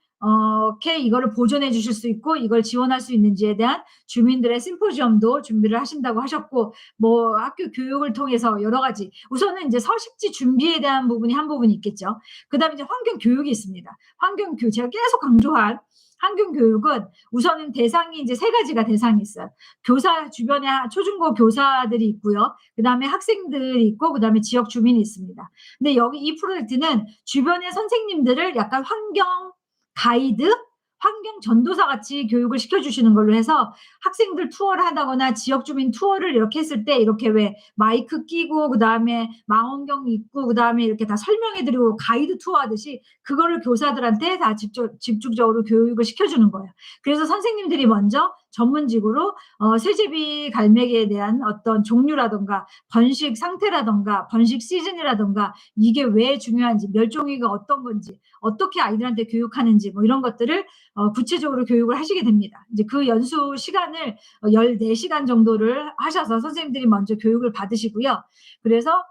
게 이거를 보존해 주실 수 있고 이걸 지원할 수 있는지에 대한 주민들의 심포지엄도 준비를 하신다고 하셨고, 뭐 학교 교육을 통해서 여러 가지, 우선은 이제 서식지 준비에 대한 부분이 한 부분이 있겠죠. 그다음에 이제 환경 교육이 있습니다. 환경 교육, 제가 계속 강조한 환경 교육은 우선은 대상이 이제 세 가지가 대상이 있어요. 교사 주변에 초중고 교사들이 있고요. 그다음에 학생들이 있고, 그다음에 지역 주민이 있습니다. 근데 여기 이 프로젝트는 주변의 선생님들을 약간 환경 가이드, 환경 전도사 같이 교육을 시켜주시는 걸로 해서 학생들 투어를 하다거나 지역 주민 투어를 이렇게 했을 때 이렇게 왜 마이크 끼고 그다음에 망원경 입고 그다음에 이렇게 다 설명해드리고 가이드 투어 하듯이 그거를 교사들한테 다 집중적으로 교육을 시켜주는 거예요. 그래서 선생님들이 먼저 전문직으로 세제비 갈매기에 대한 어떤 종류라던가 번식 상태라던가 번식 시즌이라던가 이게 왜 중요한지, 멸종위기가 어떤 건지, 어떻게 아이들한테 교육하는지 뭐 이런 것들을 구체적으로 교육을 하시게 됩니다. 이제 그 연수 시간을 14시간 정도를 하셔서 선생님들이 먼저 교육을 받으시고요. 그래서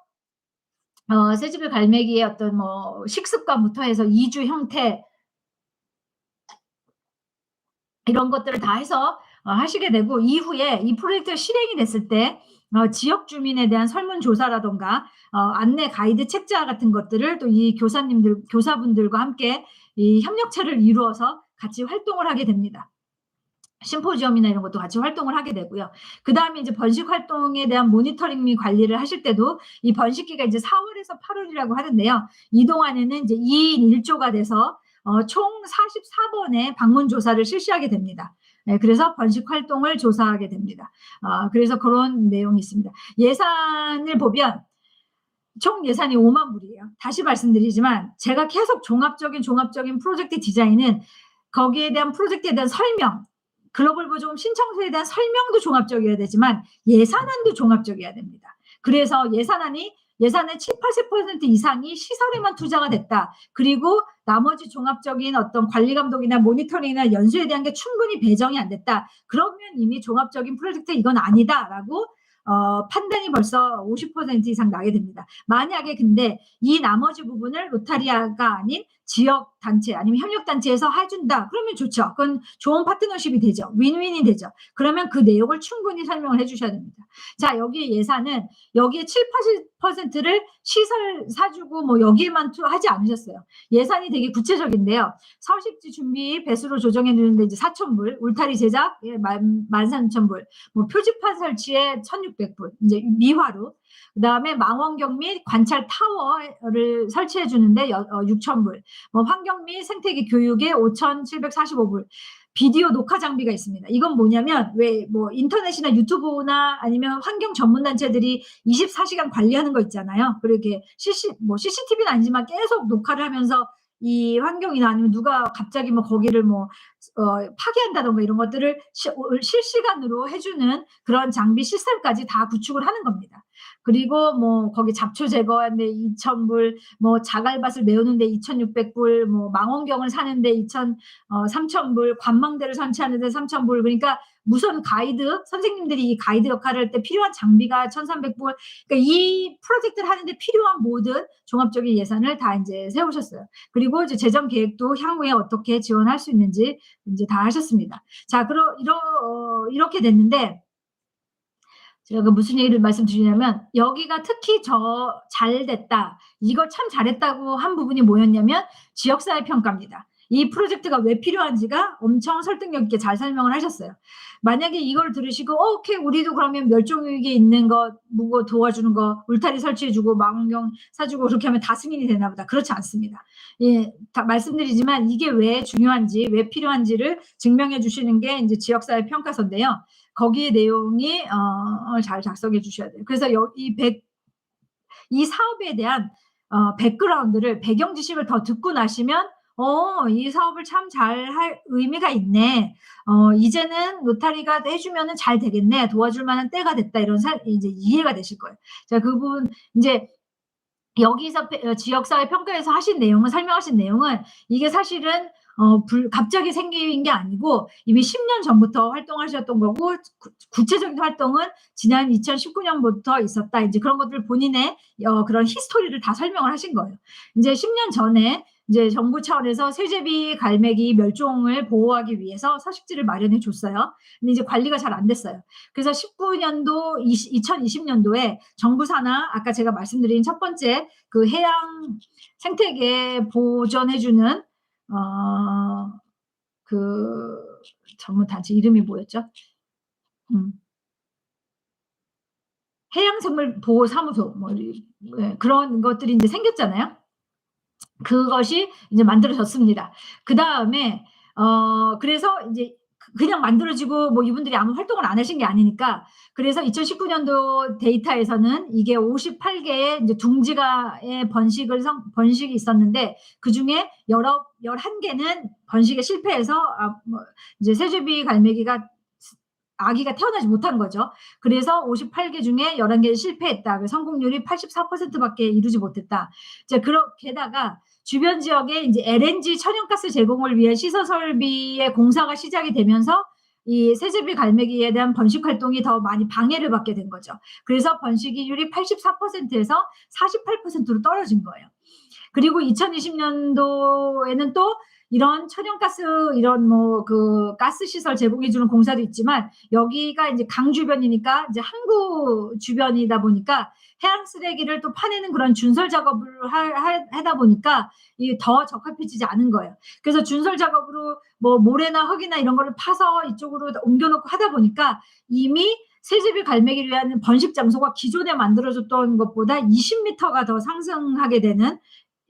새집을 갈매기의 어떤 뭐 식습관부터 해서 이주 형태 이런 것들을 다 해서 하시게 되고, 이후에 이 프로젝트가 실행이 됐을 때 지역 주민에 대한 설문조사라던가 안내 가이드 책자 같은 것들을 또 이 교사분들과 함께 이 협력체를 이루어서 같이 활동을 하게 됩니다. 심포지엄이나 이런 것도 같이 활동을 하게 되고요. 그다음에 이제 번식 활동에 대한 모니터링 및 관리를 하실 때도 이 번식기가 이제 4월에서 8월이라고 하는데요. 이 동안에는 이제 2인 1조가 돼서 총 44번의 방문 조사를 실시하게 됩니다. 네, 그래서 번식 활동을 조사하게 됩니다. 그래서 그런 내용이 있습니다. 예산을 보면 총 예산이 5만 불이에요. 다시 말씀드리지만 제가 계속 종합적인 프로젝트 디자인은 거기에 대한 프로젝트에 대한 설명, 글로벌 보조금 신청서에 대한 설명도 종합적이어야 되지만 예산안도 종합적이어야 됩니다. 그래서 예산의 7, 80% 이상이 시설에만 투자가 됐다. 그리고 나머지 종합적인 어떤 관리 감독이나 모니터링이나 연수에 대한 게 충분히 배정이 안 됐다. 그러면 이미 종합적인 프로젝트 이건 아니다라고 판단이 벌써 50% 이상 나게 됩니다. 만약에 근데 이 나머지 부분을 로타리아가 아닌 지역 단체 아니면 협력 단체에서 해준다, 그러면 좋죠. 그건 좋은 파트너십이 되죠. 윈윈이 되죠. 그러면 그 내용을 충분히 설명을 해주셔야 됩니다. 자, 여기 예산은 여기에 7, 80%를 시설 사주고 뭐 여기에만 하지 않으셨어요. 예산이 되게 구체적인데요. 서식지 준비 배수로 조정해 주는데 이제 4,000불, 울타리 제작 13,000불, 뭐 표지판 설치에 1,600불, 이제 미화로. 그다음에 망원경 및 관찰 타워를 설치해 주는데 6,000불, 뭐 환경 및 생태계 교육에 5,745불. 비디오 녹화 장비가 있습니다. 이건 뭐냐면 왜 뭐 인터넷이나 유튜브나 아니면 환경 전문 단체들이 24시간 관리하는 거 있잖아요. 그렇게 CCTV는 아니지만 계속 녹화를 하면서 이 환경이나 아니면 누가 갑자기 뭐 거기를 뭐 파괴한다던가 이런 것들을 실시간으로 해주는 그런 장비 시스템까지 다 구축을 하는 겁니다. 그리고 뭐 거기 잡초 제거하는데 2,000불, 뭐 자갈밭을 메우는데 2,600불, 뭐 망원경을 사는데 3,000불, 관망대를 설치하는데 3,000불. 그러니까 무선 가이드, 선생님들이 이 가이드 역할을 할 때 필요한 장비가 1,300불. 그러니까 이 프로젝트를 하는데 필요한 모든 종합적인 예산을 다 이제 세우셨어요. 그리고 이제 재정 계획도 향후에 어떻게 지원할 수 있는지 이제 다 하셨습니다. 자, 이렇게 됐는데 제가 무슨 얘기를 말씀드리냐면 여기가 특히 잘 됐다, 이거 참 잘했다고 한 부분이 뭐였냐면 지역사회 평가입니다. 이 프로젝트가 왜 필요한지가 엄청 설득력 있게 잘 설명을 하셨어요. 만약에 이걸 들으시고 오케이, 우리도 그러면 멸종위기에 있는 거 뭐 도와주는 거, 울타리 설치해주고 망원경 사주고 그렇게 하면 다 승인이 되나 보다. 그렇지 않습니다. 예, 다 말씀드리지만 이게 왜 중요한지, 왜 필요한지를 증명해 주시는 게 이제 지역사회 평가서인데요. 거기에 내용이 잘 작성해 주셔야 돼요. 그래서 이 사업에 대한 백그라운드를, 배경 지식을 더 듣고 나시면 이 사업을 참 잘할 의미가 있네. 이제는 로타리가 해 주면은 잘 되겠네. 도와줄 만한 때가 됐다." 이런 이제 이해가 되실 거예요. 자, 그 부분 인제 여기서 지역사회 평가에서 하신 내용은 설명하신 내용은 이게 사실은 갑자기 생긴 게 아니고 이미 10년 전부터 활동하셨던 거고, 구체적인 활동은 지난 2019 년부터 있었다. 이제 그런 것들 본인의 그런 히스토리를 다 설명을 하신 거예요. 인제 10년 전에 이제 정부 차원에서 세제비 갈매기 멸종을 보호하기 위해서 서식지를 마련해 줬어요. 근데 이제 관리가 잘 안 됐어요. 그래서 19 년도 2020 년도에 정부 산하, 아까 제가 말씀드린 첫 번째 그 해양 생태계 보전해 주는 어 그 전문 단체 이름이 뭐였죠? 음. 해양생물보호사무소 뭐 예, 그런 것들이 인제 생겼잖아요. 그것이 이제 만들어졌습니다. 그다음에 그래서 인제 그냥 만들어지고 뭐 이분들이 아무 활동을 안 하신 게 아니니까, 그래서 2019 년도 데이터에서는 이게 58 개의 인제 둥지가의 번식이 있었는데, 그중에 11 개는 번식에 실패해서 뭐 이제 새주비 갈매기가 아기가 태어나지 못한 거죠. 그래서 58개 중에 11 개는 실패했다. 그 성공률이 84% 밖에 이루지 못했다. 이제 게다가 주변 지역에 인제 LNG 천연가스 제공을 위한 시설 설비의 공사가 시작이 되면서 이 새제비 갈매기에 대한 번식 활동이 더 많이 방해를 받게 된 거죠. 그래서 번식이율이 84% 에서 48%로 떨어진 거예요. 그리고 2020 년도에는 또 이런 천연가스, 이런 뭐 그 가스 시설 제공해 주는 공사도 있지만, 여기가 인제 강 주변이니까 이제 항구 주변이다 보니까 해양 쓰레기를 또 파내는 그런 준설 작업을 하다 보니까 이게 더 적합해지지 않은 거예요. 그래서 준설 작업으로 뭐 모래나 흙이나 이런 거를 파서 이쪽으로 옮겨 놓고 하다 보니까 이미 새집이 갈매기를 위한 번식 장소가 기존에 만들어 줬던 것보다 20 미터가 더 상승하게 되는,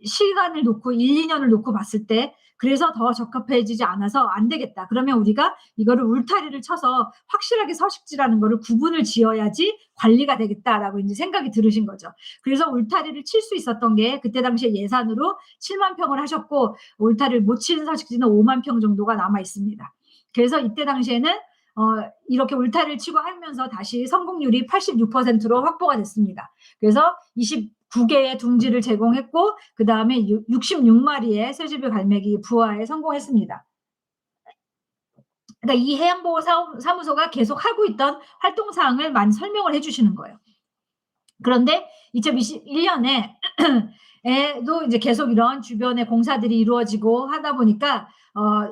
시간을 놓고 1-2 년을 놓고 봤을 때 그래서 더 적합해지지 않아서 '안 되겠다. 그러면 우리가 이거를 울타리를 쳐서 확실하게 서식지라는 거를 구분을 지어야지 관리가 되겠다.'라고 인제 생각이 들으신 거죠. 그래서 울타리를 칠 수 있었던 게 그때 당시에 예산으로 7만 평을 하셨고, 울타리를 못 치는 서식지는 5만 평 정도가 남아 있습니다. 그래서 이때 당시에는 어 이렇게 울타리를 치고 하면서 다시 성공률이 86%로 확보가 됐습니다. 그래서 29 개의 둥지를 제공했고, 그다음에 66 마리의 새집의 갈매기 부화에 성공했습니다. 그러니까 이 해양보호 사무소가 계속 하고 있던 활동 사항을 많이 설명을 해 주시는 거예요. 그런데 2021 년에 에도 이제 계속 이런 주변에 공사들이 이루어지고 하다 보니까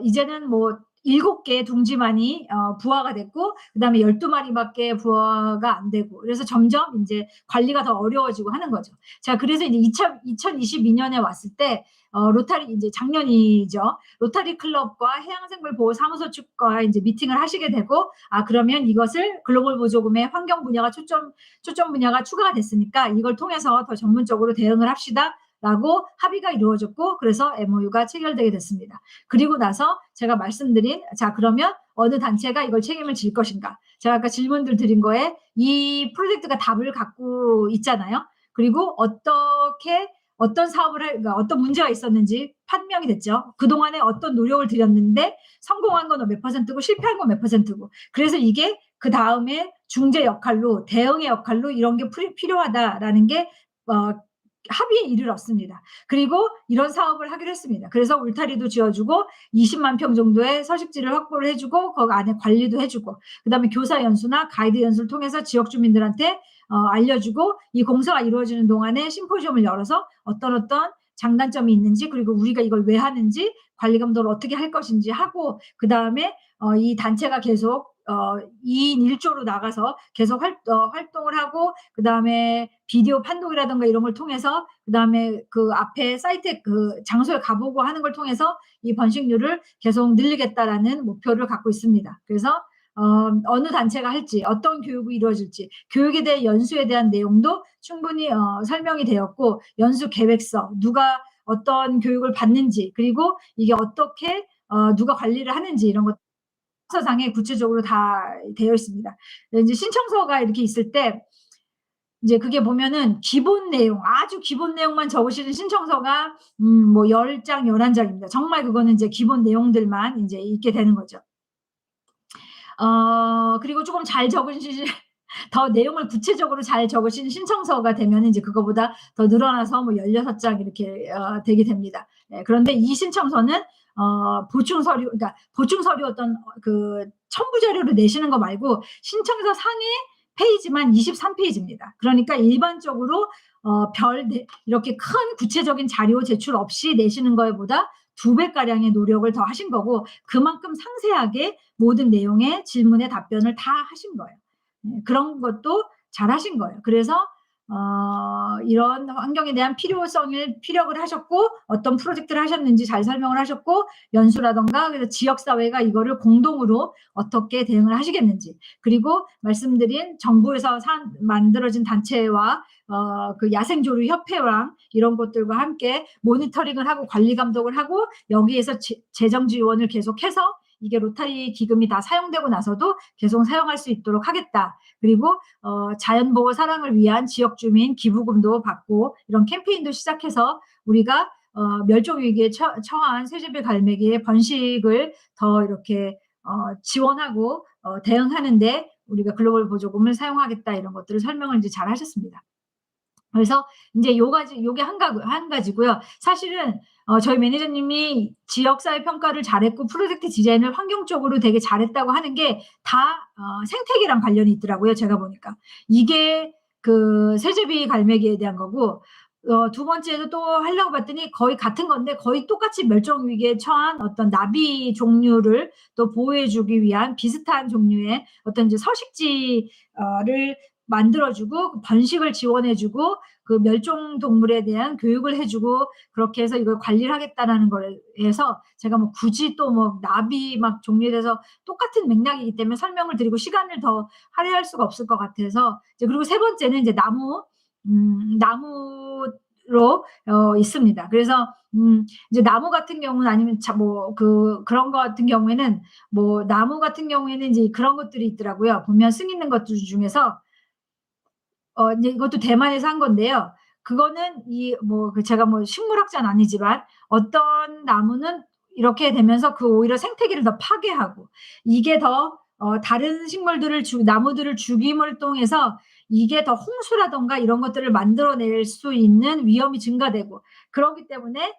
이제는 뭐 7 개의 둥지만이 부화가 됐고, 그다음에 12 마리밖에 부화가 안 되고, 그래서 점점 인제 관리가 더 어려워지고 하는 거죠. 자, 그래서 이제 2022 년에 왔을 때 로타리 인제 작년이죠. 로타리 클럽과 해양생물보호사무소 측과 인제 미팅을 하시게 되고, 그러면 이것을 글로벌 보조금의 환경 분야가 초점 분야가 추가가 됐으니까 이걸 통해서 더 전문적으로 대응을 합시다라고 합의가 이루어졌고, 그래서 MOU가 체결되게 됐습니다. 그리고 나서 제가 말씀드린, 자 그러면 어느 단체가 이걸 책임을 질 것인가? 제가 아까 질문들 드린 거에 이 프로젝트가 답을 갖고 있잖아요. 그리고 어떤 사업을 그러니까 어떤 문제가 있었는지 판명이 됐죠. 그동안에 어떤 노력을 들였는데 성공한 건 몇 퍼센트고 실패한 건 몇 퍼센트고. 그래서 이게 그다음에 중재 역할로, 대응의 역할로 이런 게 필요하다라는 게 합의에 이르렀습니다. 그리고 이런 사업을 하기로 했습니다. 그래서 울타리도 지어주고 20만 평 정도의 서식지를 확보를 해주고 거기 안에 관리도 해주고, 그다음에 교사 연수나 가이드 연수를 통해서 지역 주민들한테 알려주고, 이 공사가 이루어지는 동안에 심포지엄을 열어서 어떤 장단점이 있는지, 그리고 우리가 이걸 왜 하는지, 관리 감독을 어떻게 할 것인지 하고, 그다음에 이 단체가 계속 2인 1조로 나가서 계속 활동을 하고, 그다음에 비디오 판독이라든가 이런 걸 통해서, 그다음에 그 앞에 사이트에 그 장소에 가보고 하는 걸 통해서 이 번식률을 계속 늘리겠다라는 목표를 갖고 있습니다. 그래서 어느 단체가 할지, 어떤 교육이 이루어질지, 교육에 대해 연수에 대한 내용도 충분히 설명이 되었고, 연수 계획서, 누가 어떤 교육을 받는지, 그리고 이게 어떻게 누가 관리를 하는지, 이런 것 서상에 구체적으로 다 되어 있습니다. 이제 신청서가 이렇게 있을 때 이제 그게 보면은 기본 내용, 아주 기본 내용만 적으시는 신청서가 뭐 10장, 11장입니다. 정말 그거는 이제 기본 내용들만 인제 있게 되는 거죠. 그리고 쪼금 잘 적으시 더 내용을 구체적으로 잘 적으신 신청서가 되면은 이제 그거보다 더 늘어나서 뭐 16장 이렇게 되게 됩니다. 예, 그런데 이 신청서는 보충 서류, 그러니까 보충 서류 어떤 그 첨부 자료로 내시는 거 말고 신청서 상의 페이지만 23 페이지입니다. 그러니까 일반적으로 별 네 이렇게 큰 구체적인 자료 제출 없이 내시는 거에 보다 2배 가량의 노력을 더 하신 거고, 그만큼 상세하게 모든 내용의 질문에 답변을 다 하신 거예요. 그런 것도 잘하신 거예요. 그래서 이런 환경에 대한 필요성을 피력을 하셨고, 어떤 프로젝트를 하셨는지 잘 설명을 하셨고, 연수라든가 그래서 지역 사회가 이거를 공동으로 어떻게 대응을 하시겠는지, 그리고 말씀드린 정부에서 만들어진 단체와 그 야생조류 협회랑 이런 것들과 함께 모니터링을 하고 관리 감독을 하고, 여기에서 재정 지원을 계속해서 이게 로타리 기금이 다 사용되고 나서도 계속 사용할 수 있도록 하겠다. 그리고 자연보호 사랑을 위한 지역 주민 기부금도 받고, 이런 캠페인도 시작해서 우리가 멸종위기에 처한 쇠잡이 갈매기의 번식을 더 이렇게 지원하고 대응하는데 우리가 글로벌 보조금을 사용하겠다, 이런 것들을 설명을 이제 잘 하셨습니다. 그래서 인제 요게 한 가지고요. 사실은 저희 매니저님이 지역사회 평가를 잘했고 프로젝트 디자인을 환경적으로 되게 잘했다고 하는 게 다 생태계랑 관련이 있더라고요, 제가 보니까. 이게 그 쇠제비 갈매기에 대한 거고, 두 번째로 또 하려고 봤더니 거의 같은 건데, 거의 똑같이 멸종 위기에 처한 어떤 나비 종류를 또 보호해 주기 위한 비슷한 종류의 어떤 이제 서식지 를 만들어 주고 번식을 지원해 주고 그 멸종 동물에 대한 교육을 해 주고, 그렇게 해서 이걸 관리를 하겠다라는 걸 해서, 제가 뭐 굳이 또 뭐 나비 막 종류에 대해서 똑같은 맥락이기 때문에 설명을 드리고 시간을 더 할애할 수가 없을 것 같아서 이제. 그리고 세 번째는 이제 나무로 있습니다. 그래서 이제 나무 같은 경우는, 아니면 뭐 그런 거 같은 경우에는, 뭐 나무 같은 경우에는 이제 그런 것들이 있더라고요. 보면 승 있는 것들 중에서 이제 이것도 대만에서 한 건데요. 그거는 제가 뭐 식물학자는 아니지만, 어떤 나무는 이렇게 되면서 그 오히려 생태계를 더 파괴하고, 이게 더 다른 나무들을 죽임을 통해서 이게 더 홍수라든가 이런 것들을 만들어낼 수 있는 위험이 증가되고, 그렇기 때문에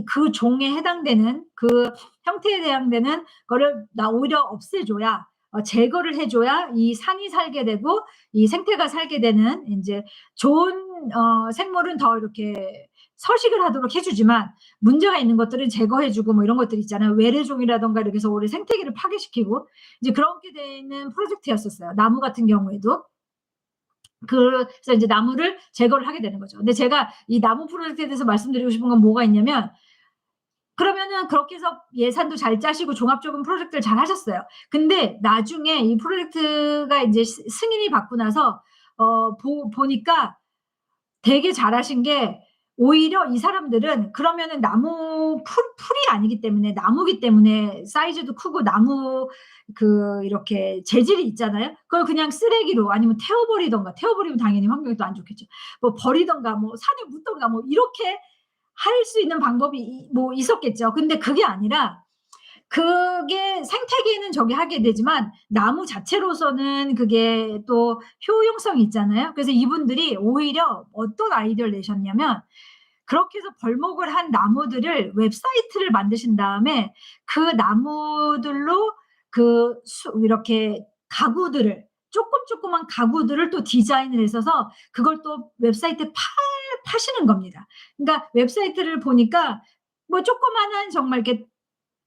그 종에 해당되는 그 형태에 해당되는 거를 오히려 없애줘야, 제거를 해줘야 이 산이 살게 되고 이 생태가 살게 되는, 인제 좋은 생물은 더 이렇게 서식을 하도록 해 주지만, 문제가 있는 것들은 제거해 주고 뭐 이런 것들 있잖아요. 외래종이라든가 이렇게 해서 오히려 생태계를 파괴시키고, 이제 그렇게 되는 프로젝트였었어요, 나무 같은 경우에도. 그래서 인제 나무를 제거를 하게 되는 거죠. 근데 제가 이 나무 프로젝트에 대해서 말씀드리고 싶은 건 뭐가 있냐면, 그러면은 그렇게 해서 예산도 잘 짜시고 종합적인 프로젝트를 잘 하셨어요. 근데 나중에 이 프로젝트가 인제 승인이 받고 나서 보니까 되게 잘하신 게, 오히려 이 사람들은 그러면은 나무 풀이 아니기 때문에, 나무기 때문에 사이즈도 크고 나무 이렇게 재질이 있잖아요. 그걸 그냥 쓰레기로 아니면 태워버리든가, 태워버리면 당연히 환경에 또 안 좋겠죠. 뭐 버리든가 뭐 산에 묻든가 뭐 이렇게 할 수 있는 방법이 뭐 있었겠죠. 근데 그게 아니라, 그게 생태계는 저기 하게 되지만 나무 자체로서는 그게 또 효용성이 있잖아요. 그래서 이분들이 오히려 어떤 아이디어를 내셨냐면, 그렇게 해서 벌목을 한 나무들을 웹사이트를 만드신 다음에 그 나무들로 이렇게 가구들을, 조그만 가구들을 또 디자인을 했어서 그걸 또 웹사이트에 파시는 겁니다. 그러니까 웹사이트를 보니까 뭐 조그마한 정말 이렇게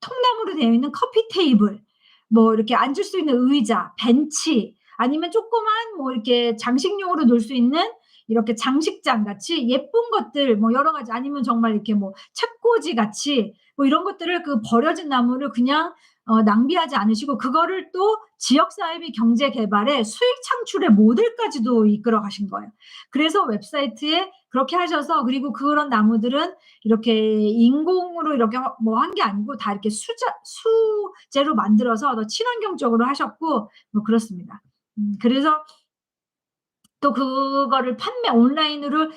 통나무로 되어 있는 커피 테이블, 뭐 이렇게 앉을 수 있는 의자, 벤치, 아니면 조그만 뭐 이렇게 장식용으로 놓을 수 있는 이렇게 장식장 같이 예쁜 것들 뭐 여러 가지, 아니면 정말 이렇게 뭐 책꽂이 같이 뭐 이런 것들을, 그 버려진 나무를 그냥 낭비하지 않으시고 그거를 또 지역 사회비 경제 개발에 수익 창출의 모델까지도 이끌어 가신 거예요. 그래서 웹사이트에 그렇게 하셔서, 그리고 그런 나무들은 이렇게 인공으로 이렇게 뭐 한 게 아니고 다 이렇게 수제로 만들어서 더 친환경적으로 하셨고 뭐 그렇습니다. 그래서 또 그거를 온라인으로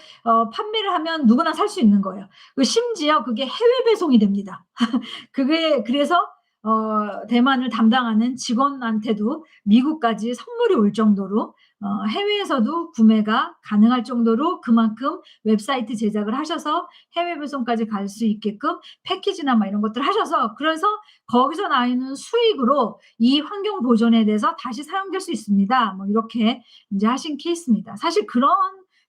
판매를 하면 누구나 살 수 있는 거예요. 심지어 그게 해외 배송이 됩니다. 그게 그래서 대만을 담당하는 직원한테도 미국까지 선물이 올 정도로 해외에서도 구매가 가능할 정도로 그만큼 웹사이트 제작을 하셔서 해외 배송까지 갈 수 있게끔 패키지나 막 이런 것들을 하셔서, 그래서 거기서 나오는 수익으로 이 환경 보존에 대해서 다시 사용될 수 있습니다. 뭐 이렇게 인제 하신 케이스입니다. 사실 그런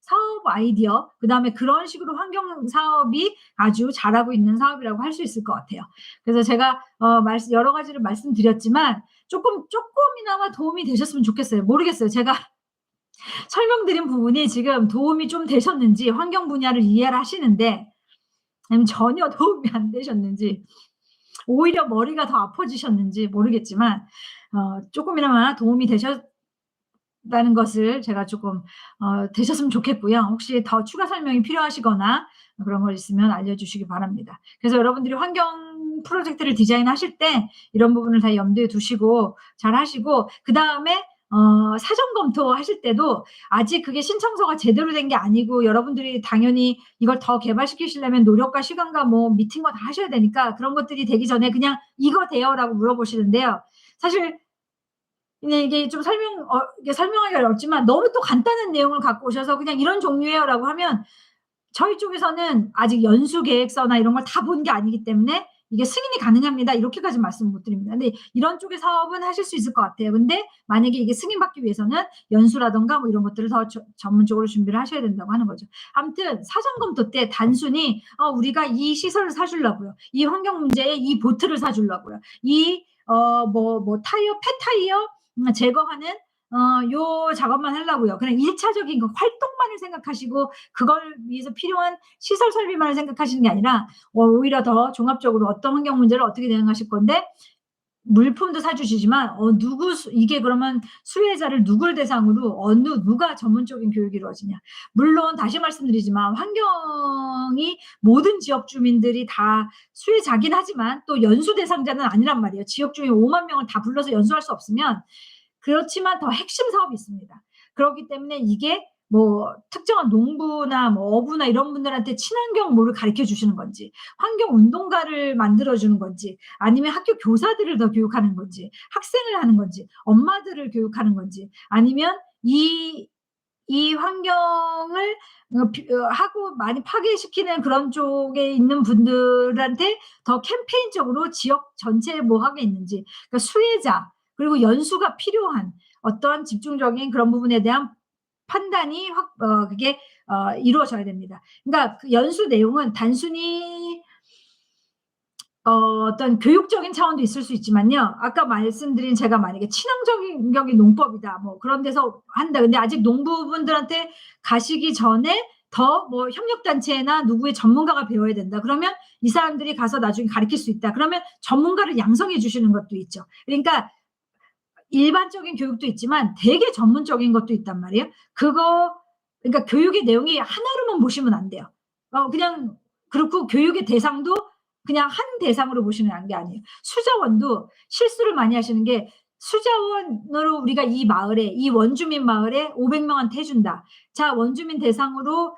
사업 아이디어, 그다음에 그런 식으로 환경 사업이 아주 잘하고 있는 사업이라고 할 수 있을 것 같아요. 그래서 제가 말씀 여러 가지를 말씀드렸지만 쪼끔이나마 도움이 되셨으면 좋겠어요. 모르겠어요. 제가 설명드린 부분이 지금 도움이 좀 되셨는지, 환경 분야를 이해를 하시는데, 아니면 전혀 도움이 안 되셨는지, 오히려 머리가 더 아파지셨는지 모르겠지만 쪼끔이나마 도움이 되셨다는 것을 제가 쪼끔 되셨으면 좋겠고요. 혹시 더 추가 설명이 필요하시거나 그런 거 있으면 알려주시기 바랍니다. 그래서 여러분들이 환경 프로젝트를 디자인하실 때 이런 부분을 다 염두에 두시고 잘하시고, 그다음에 사전 검토하실 때도 아직 그게 신청서가 제대로 된 게 아니고, 여러분들이 당연히 이걸 더 개발시키시려면 노력과 시간과 뭐 미팅과 다 하셔야 되니까, 그런 것들이 되기 전에 그냥 "이거 돼요?"라고 물어보시는데요. 사실 근데 이게 좀 이게 설명하기가 어렵지만, 너무 또 간단한 내용을 갖고 오셔서 그냥 "이런 종류예요."라고 하면 저희 쪽에서는 아직 연수 계획서나 이런 걸 다 본 게 아니기 때문에 "이게 승인이 가능합니다." 이렇게까지 말씀 못 드립니다. 근데 이런 쪽의 사업은 하실 수 있을 것 같아요. 근데 만약에 이게 승인받기 위해서는 연수라든가 뭐 이런 것들을 더 전문적으로 준비를 하셔야 된다고 하는 거죠. 아무튼 사전 검토 때 단순히 우리가 이 시설을 사 주려고요, 이 환경 문제에 이 보트를 사 주려고요, 이 타이어 폐타이어 제거하는 요 작업만 하려고요, 그냥 1차적인 그 활동만을 생각하시고 그걸 위해서 필요한 시설 설비만을 생각하시는 게 아니라 오히려 더 종합적으로 어떤 환경 문제를 어떻게 대응하실 건데, 물품도 사 주시지만 이게 그러면 수혜자를 누굴 대상으로 누가 전문적인 교육이 이루어지냐. 물론 다시 말씀드리지만 환경이 모든 지역 주민들이 다 수혜자긴 하지만 또 연수 대상자는 아니란 말이에요. 지역 주민 5만 명을 다 불러서 연수할 수 없으면. 그렇지만 더 핵심 사업이 있습니다. 그렇기 때문에 이게 뭐 특정한 농부나 뭐 어부나 이런 분들한테 친환경 뭐를 가르쳐 주시는 건지, 환경 운동가를 만들어 주는 건지, 아니면 학교 교사들을 더 교육하는 건지, 학생을 하는 건지, 엄마들을 교육하는 건지, 아니면 이 환경을 하고 많이 파괴시키는 그런 쪽에 있는 분들한테 더 캠페인적으로 지역 전체에 뭐 하게 있는지, 그러니까 수혜자 그리고 연수가 필요한 어떤 집중적인 그런 부분에 대한 판단이 그게 이루어져야 됩니다. 그러니까 그 연수 내용은 단순히 어떤 교육적인 차원도 있을 수 있지만요. 아까 말씀드린, 제가 만약에 친환적인 농법이다, 뭐 그런 데서 한다. 근데 아직 농부분들한테 가시기 전에 더 뭐 협력단체나 누구의 전문가가 배워야 된다, 그러면 이 사람들이 가서 나중에 가르칠 수 있다, 그러면 전문가를 양성해 주시는 것도 있죠. 그러니까 일반적인 교육도 있지만 되게 전문적인 것도 있단 말이에요. 그러니까 교육의 내용이 하나로만 보시면 안 돼요. 그냥 그렇고, 교육의 대상도 그냥 한 대상으로 보시는 게 아니에요. 수자원도 실수를 많이 하시는 게, 수자원으로 우리가 이 마을에, 이 원주민 마을에 500 명한테 해 준다. 자, 원주민 대상으로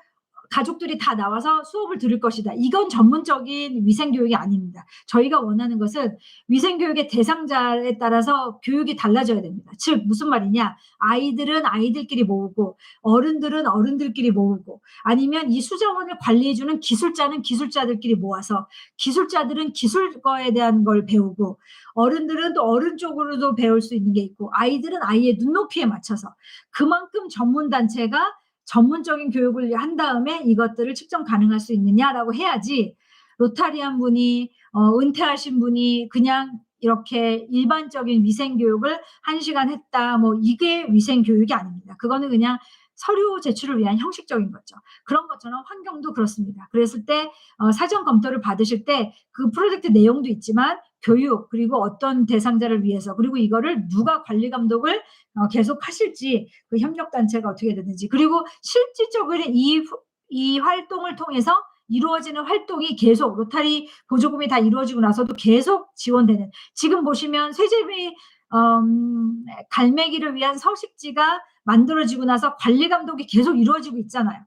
가족들이 다 나와서 수업을 들을 것이다. 이건 전문적인 위생 교육이 아닙니다. 저희가 원하는 것은 위생 교육의 대상자에 따라서 교육이 달라져야 됩니다. 즉 무슨 말이냐? 아이들은 아이들끼리 모으고, 어른들은 어른들끼리 모으고, 아니면 이 수자원을 관리해 주는 기술자는 기술자들끼리 모아서 기술자들은 기술거에 대한 걸 배우고, 어른들은 또 어른 쪽으로도 배울 수 있는 게 있고, 아이들은 아이의 눈높이에 맞춰서 그만큼 전문 단체가 전문적인 교육을 한 다음에 이것들을 측정 가능할 수 있느냐라고 해야지, 로타리안 분이 은퇴하신 분이 그냥 이렇게 일반적인 위생 교육을 1시간 했다, 뭐 이게 위생 교육이 아닙니다. 그거는 그냥 서류 제출을 위한 형식적인 거죠. 그런 것처럼 환경도 그렇습니다. 그랬을 때 사전 검토를 받으실 때 그 프로젝트 내용도 있지만 교육, 그리고 어떤 대상자를 위해서, 그리고 이거를 누가 관리 감독을 계속 하실지, 그 협력 단체가 어떻게 되는지, 그리고 실질적으로 이 활동을 통해서 이루어지는 활동이 계속 로타리 보조금이 다 이루어지고 나서도 계속 지원되는, 지금 보시면 세제비 갈매기를 위한 서식지가 만들어지고 나서 관리 감독이 계속 이루어지고 있잖아요.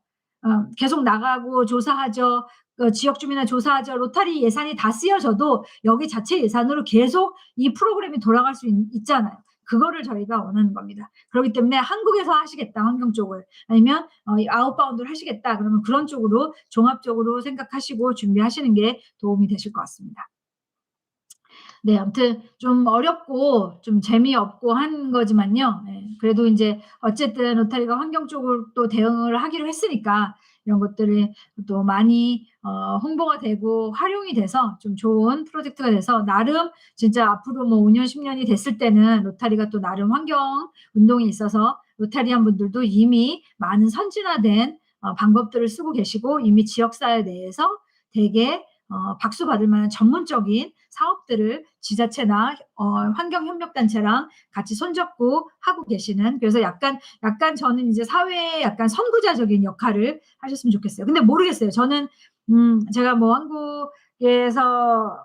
계속 나가고 조사하죠. 지역 주민에 조사하죠. 로타리 예산이 다 쓰여져도 여기 자체 예산으로 계속 이 프로그램이 돌아갈 수 있잖아요. 그거를 저희가 원하는 겁니다. 그렇기 때문에 한국에서 하시겠다, 환경 쪽을. 아니면 아웃바운드를 하시겠다. 그러면 그런 쪽으로 종합적으로 생각하시고 준비하시는 게 도움이 되실 것 같습니다. 네, 아무튼 좀 어렵고 좀 재미없고 한 거지만요. 네, 그래도 이제 어쨌든 로타리가 환경 쪽으로 또 대응을 하기로 했으니까 이런 것들이 또 많이 홍보가 되고 활용이 돼서 좀 좋은 프로젝트가 돼서 나름 진짜 앞으로 뭐 5년, 10년이 됐을 때는 로타리가 또 나름 환경 운동에 있어서 로타리안 분들도 이미 많은 선진화된 방법들을 쓰고 계시고 이미 지역사회 내에서 되게 박수 받을 만한 전문적인 사업들을 지자체나 환경협력단체랑 같이 손잡고 하고 계시는, 그래서 약간 저는 이제 사회에 약간 선구자적인 역할을 하셨으면 좋겠어요. 근데 모르겠어요. 저는 제가 뭐 한국에서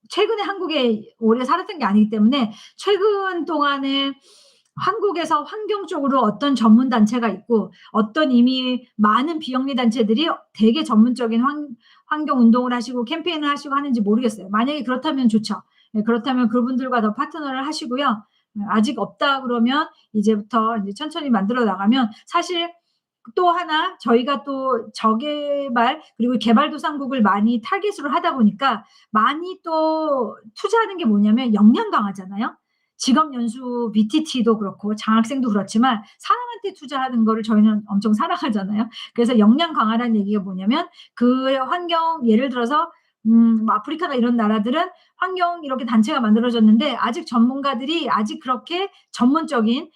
최근에 한국에 오래 살았던 게 아니기 때문에 최근 동안에 한국에서 환경 쪽으로 어떤 전문 단체가 있고 어떤 이미 많은 비영리 단체들이 되게 전문적인 환경 운동을 하시고 캠페인을 하시고 하는지 모르겠어요. 만약에 그렇다면 좋죠. 네, 그렇다면 그분들과 더 파트너를 하시고요. 아직 없다 그러면 이제부터 이제 천천히 만들어 나가면, 사실 또 하나 저희가 또 저개발 그리고 개발도상국을 많이 타깃으로 하다 보니까 많이 또 투자하는 게 뭐냐면 역량 강화잖아요. 직업 연수 BTT도 그렇고 장학생도 그렇지만 사람한테 투자하는 거를 저희는 엄청 사랑하잖아요. 그래서 역량 강화라는 얘기가 뭐냐면 그 환경, 예를 들어서 뭐 아프리카나 이런 나라들은 환경 이렇게 단체가 만들어졌는데 아직 전문가들이 아직 그렇게 전문적인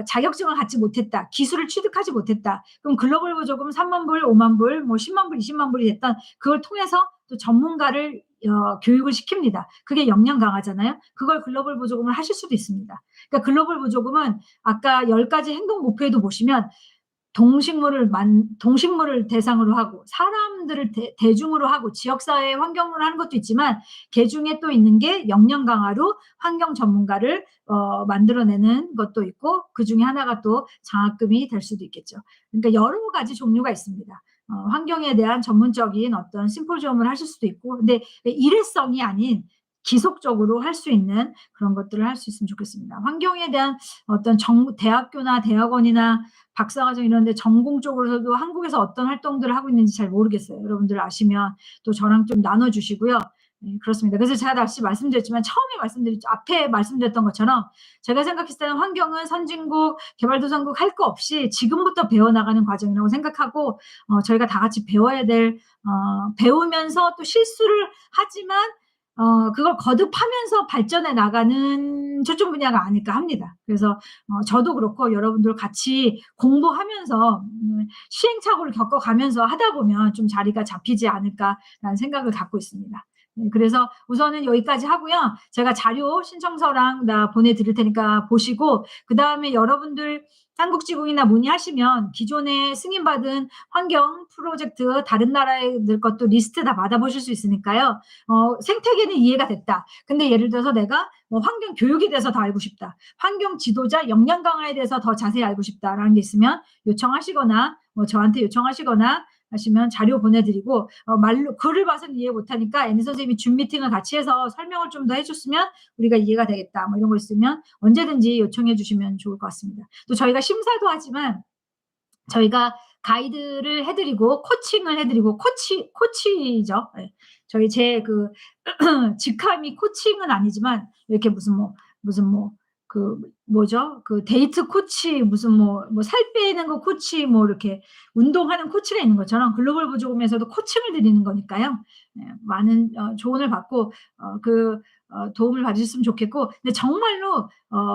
자격증을 갖지 못했다. 기술을 취득하지 못했다. 그럼 글로벌 보조금 3만 불, 5만 불, 뭐 10만 불, 20만 불이 됐던 그걸 통해서 또 전문가를 교육을 시킵니다. 그게 역량 강화잖아요. 그걸 글로벌 보조금을 하실 수도 있습니다. 그러니까 글로벌 보조금은 아까 10가지 행동 목표에도 보시면 동식물을 대상으로 하고 사람들을 대중으로 하고 지역사회 환경을 하는 것도 있지만 그 중에 또 있는 게 역량 강화로 환경 전문가를 만들어내는 것도 있고 그 중에 하나가 또 장학금이 될 수도 있겠죠. 그러니까 여러 가지 종류가 있습니다. 환경에 대한 전문적인 어떤 심포지엄을 하실 수도 있고, 근데 일회성이 아닌 지속적으로 할 수 있는 그런 것들을 할 수 있으면 좋겠습니다. 환경에 대한 어떤 대학교나 대학원이나 박사과정 이런 데 전공 쪽으로도 한국에서 어떤 활동들을 하고 있는지 잘 모르겠어요. 여러분들 아시면 또 저랑 좀 나눠주시고요. 네, 그렇습니다. 그래서 제가 다시 말씀드렸지만 앞에 말씀드렸던 것처럼 제가 생각했을 때는 환경은 선진국, 개발도상국 할 거 없이 지금부터 배워나가는 과정이라고 생각하고 저희가 다 같이 배우면서 또 실수를 하지만 그걸 거듭하면서 발전해 나가는 초점 분야가 아닐까 합니다. 그래서 저도 그렇고 여러분들 같이 공부하면서 시행착오를 겪어가면서 하다 보면 좀 자리가 잡히지 않을까라는 생각을 갖고 있습니다. 네, 그래서 우선은 여기까지 하고요. 제가 자료 신청서랑 다 보내드릴 테니까 보시고 그 다음에 여러분들 한국지국이나 문의하시면 기존에 승인받은 환경 프로젝트 다른 나라들 것도 리스트 다 받아보실 수 있으니까요. 생태계는 이해가 됐다. 근데 예를 들어서 내가 뭐 환경 교육에 대해서 더 알고 싶다. 환경 지도자 역량 강화에 대해서 더 자세히 알고 싶다라는 게 있으면 요청하시거나 뭐 저한테 요청하시거나 하시면 자료 보내드리고 말로 글을 봐서는 이해 못하니까 애니 선생님이 줌 미팅을 같이 해서 설명을 좀 더 해줬으면 우리가 이해가 되겠다. 뭐 이런 거 있으면 언제든지 요청해 주시면 좋을 것 같습니다. 또 저희가 심사도 하지만 저희가 가이드를 해드리고 코칭을 해드리고 코치죠. 네. 저희 직함이 코칭은 아니지만 이렇게 무슨 그 뭐죠? 그 데이트 코치 무슨 살 빼는 거 코치 이렇게 운동하는 코치가 있는 것처럼 글로벌 보조금에서도 코칭을 드리는 거니까요. 네, 많은 조언을 받고 도움을 받으셨으면 좋겠고, 근데 정말로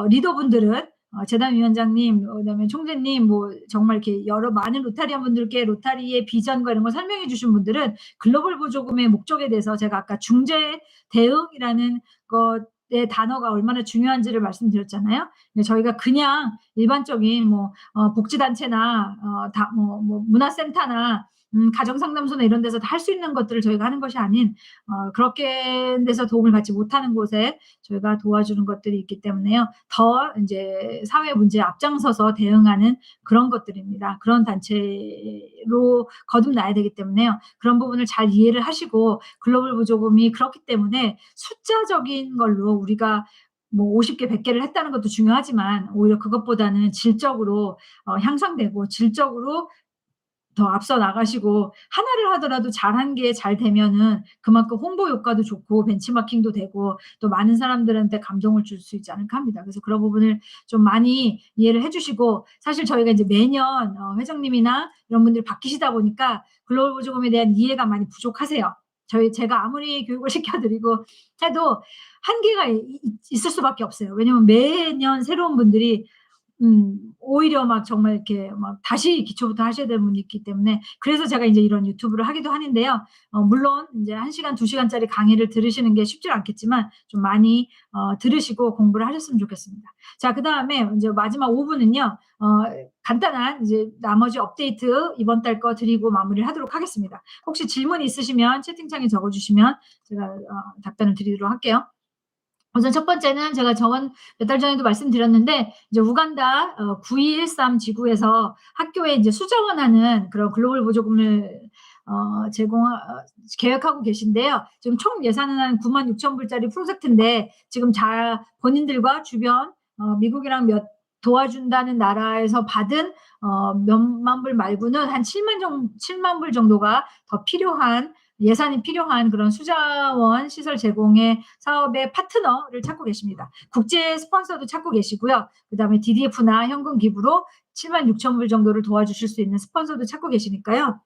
리더분들은 재단위원장님, 그다음에 총재님, 정말 이렇게 많은 로타리안 분들께 로타리의 비전과 이런 걸 설명해 주신 분들은 글로벌 보조금의 목적에 대해서 제가 아까 중재 대응이라는 것의 단어가 얼마나 중요한지를 말씀드렸잖아요. 저희가 그냥 일반적인 복지단체나 문화센터나 가정 상담소나 이런 데서 다 할 수 있는 것들을 저희가 하는 것이 아닌 그렇게 데서 도움을 받지 못하는 곳에 저희가 도와주는 것들이 있기 때문에요. 더 인제 사회 문제에 앞장서서 대응하는 그런 것들입니다. 그런 단체로 거듭나야 되기 때문에요. 그런 부분을 잘 이해를 하시고 글로벌 보조금이 그렇기 때문에 숫자적인 걸로 우리가 뭐 50 개, 100 개를 했다는 것도 중요하지만 오히려 그것보다는 질적으로 향상되고 질적으로 더 앞서 나가시고 하나를 하더라도 잘한 게 잘 되면은 그만큼 홍보 효과도 좋고 벤치마킹도 되고 또 많은 사람들한테 감동을 줄 수 있지 않을까 합니다. 그래서 그런 부분을 좀 많이 이해를 해 주시고 사실 저희가 이제 매년 회장님이나 이런 분들이 바뀌시다 보니까 글로벌 보조금에 대한 이해가 많이 부족하세요. 제가 아무리 교육을 시켜 드리고 해도 한계가 있을 수밖에 없어요. 왜냐면 매년 새로운 분들이 오히려 막 정말 이렇게 막 다시 기초부터 하셔야 되는 분이 있기 때문에 그래서 제가 인제 이런 유튜브를 하기도 하는데요. 물론 인제 1 시간, 2 시간짜리 강의를 들으시는 게 쉽지 않겠지만 좀 많이 들으시고 공부를 하셨으면 좋겠습니다. 자 그다음에 인제 마지막 5 분은요. 간단한 이제 나머지 업데이트 이번 달 거 드리고 마무리를 하도록 하겠습니다. 혹시 질문 있으시면 채팅창에 적어 주시면 제가 답변을 드리도록 할게요. 우선 첫 번째는 제가 저번 몇 달 전에도 말씀드렸는데 이제 우간다 9213 지구에서 학교에 이제 수자원하는 그런 글로벌 보조금을 계획하고 계신데요. 지금 총 예산은 한 96,000 불짜리 프로젝트인데 지금 본인들과 주변 미국이랑 도와준다는 나라에서 받은 몇만 불 말고는 한 7만 불 정도가 더 필요한 예산이 필요한 그런 수자원 시설 제공의 사업의 파트너를 찾고 계십니다. 국제 스폰서도 찾고 계시고요. 그다음에 DDF나 현금 기부로 76,000 불 정도를 도와주실 수 있는 스폰서도 찾고 계시니까요.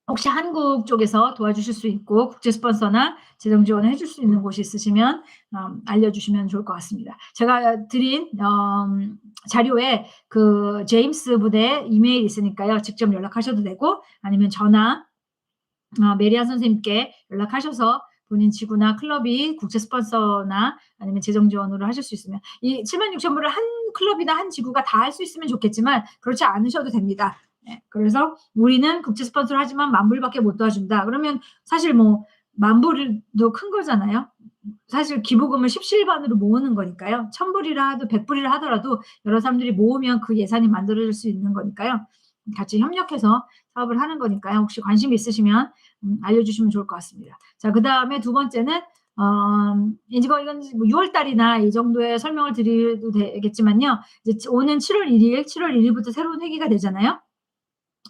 혹시 한국 쪽에서 도와주실 수 있고 국제 스폰서나 재정 지원을 해줄 수 있는 곳이 있으시면 알려주시면 좋을 것 같습니다. 제가 드린 자료에 그 제임스 분의 이메일이 있으니까요. 직접 연락하셔도 되고 아니면 전화 메리안 선생님께 연락하셔서 본인 지구나 클럽이 국제 스폰서나 아니면 재정 지원으로 하실 수 있으면 이 76,000 불을 한 클럽이나 한 지구가 다 할 수 있으면 좋겠지만 그렇지 않으셔도 됩니다. 네. 그래서 "우리는 국제 스폰서를 하지만 10,000 불밖에 못 도와준다." 그러면 사실 뭐 10,000 불도 큰 거잖아요. 사실 기부금을 십시일반으로 모으는 거니까요. 1,000 불이라 하도 100 불이라 하더라도 여러 사람들이 모으면 그 예산이 만들어질 수 있는 거니까요. 같이 협력해서 사업을 하는 거니까요. 혹시 관심 있으시면 알려주시면 좋을 것 같습니다. 자 그다음에 두 번째는 이제 이건 뭐 6월 달이나 이 정도의 설명을 드려도 되겠지만요. 이제 오는 7월 1일 일부터 새로운 회기가 되잖아요.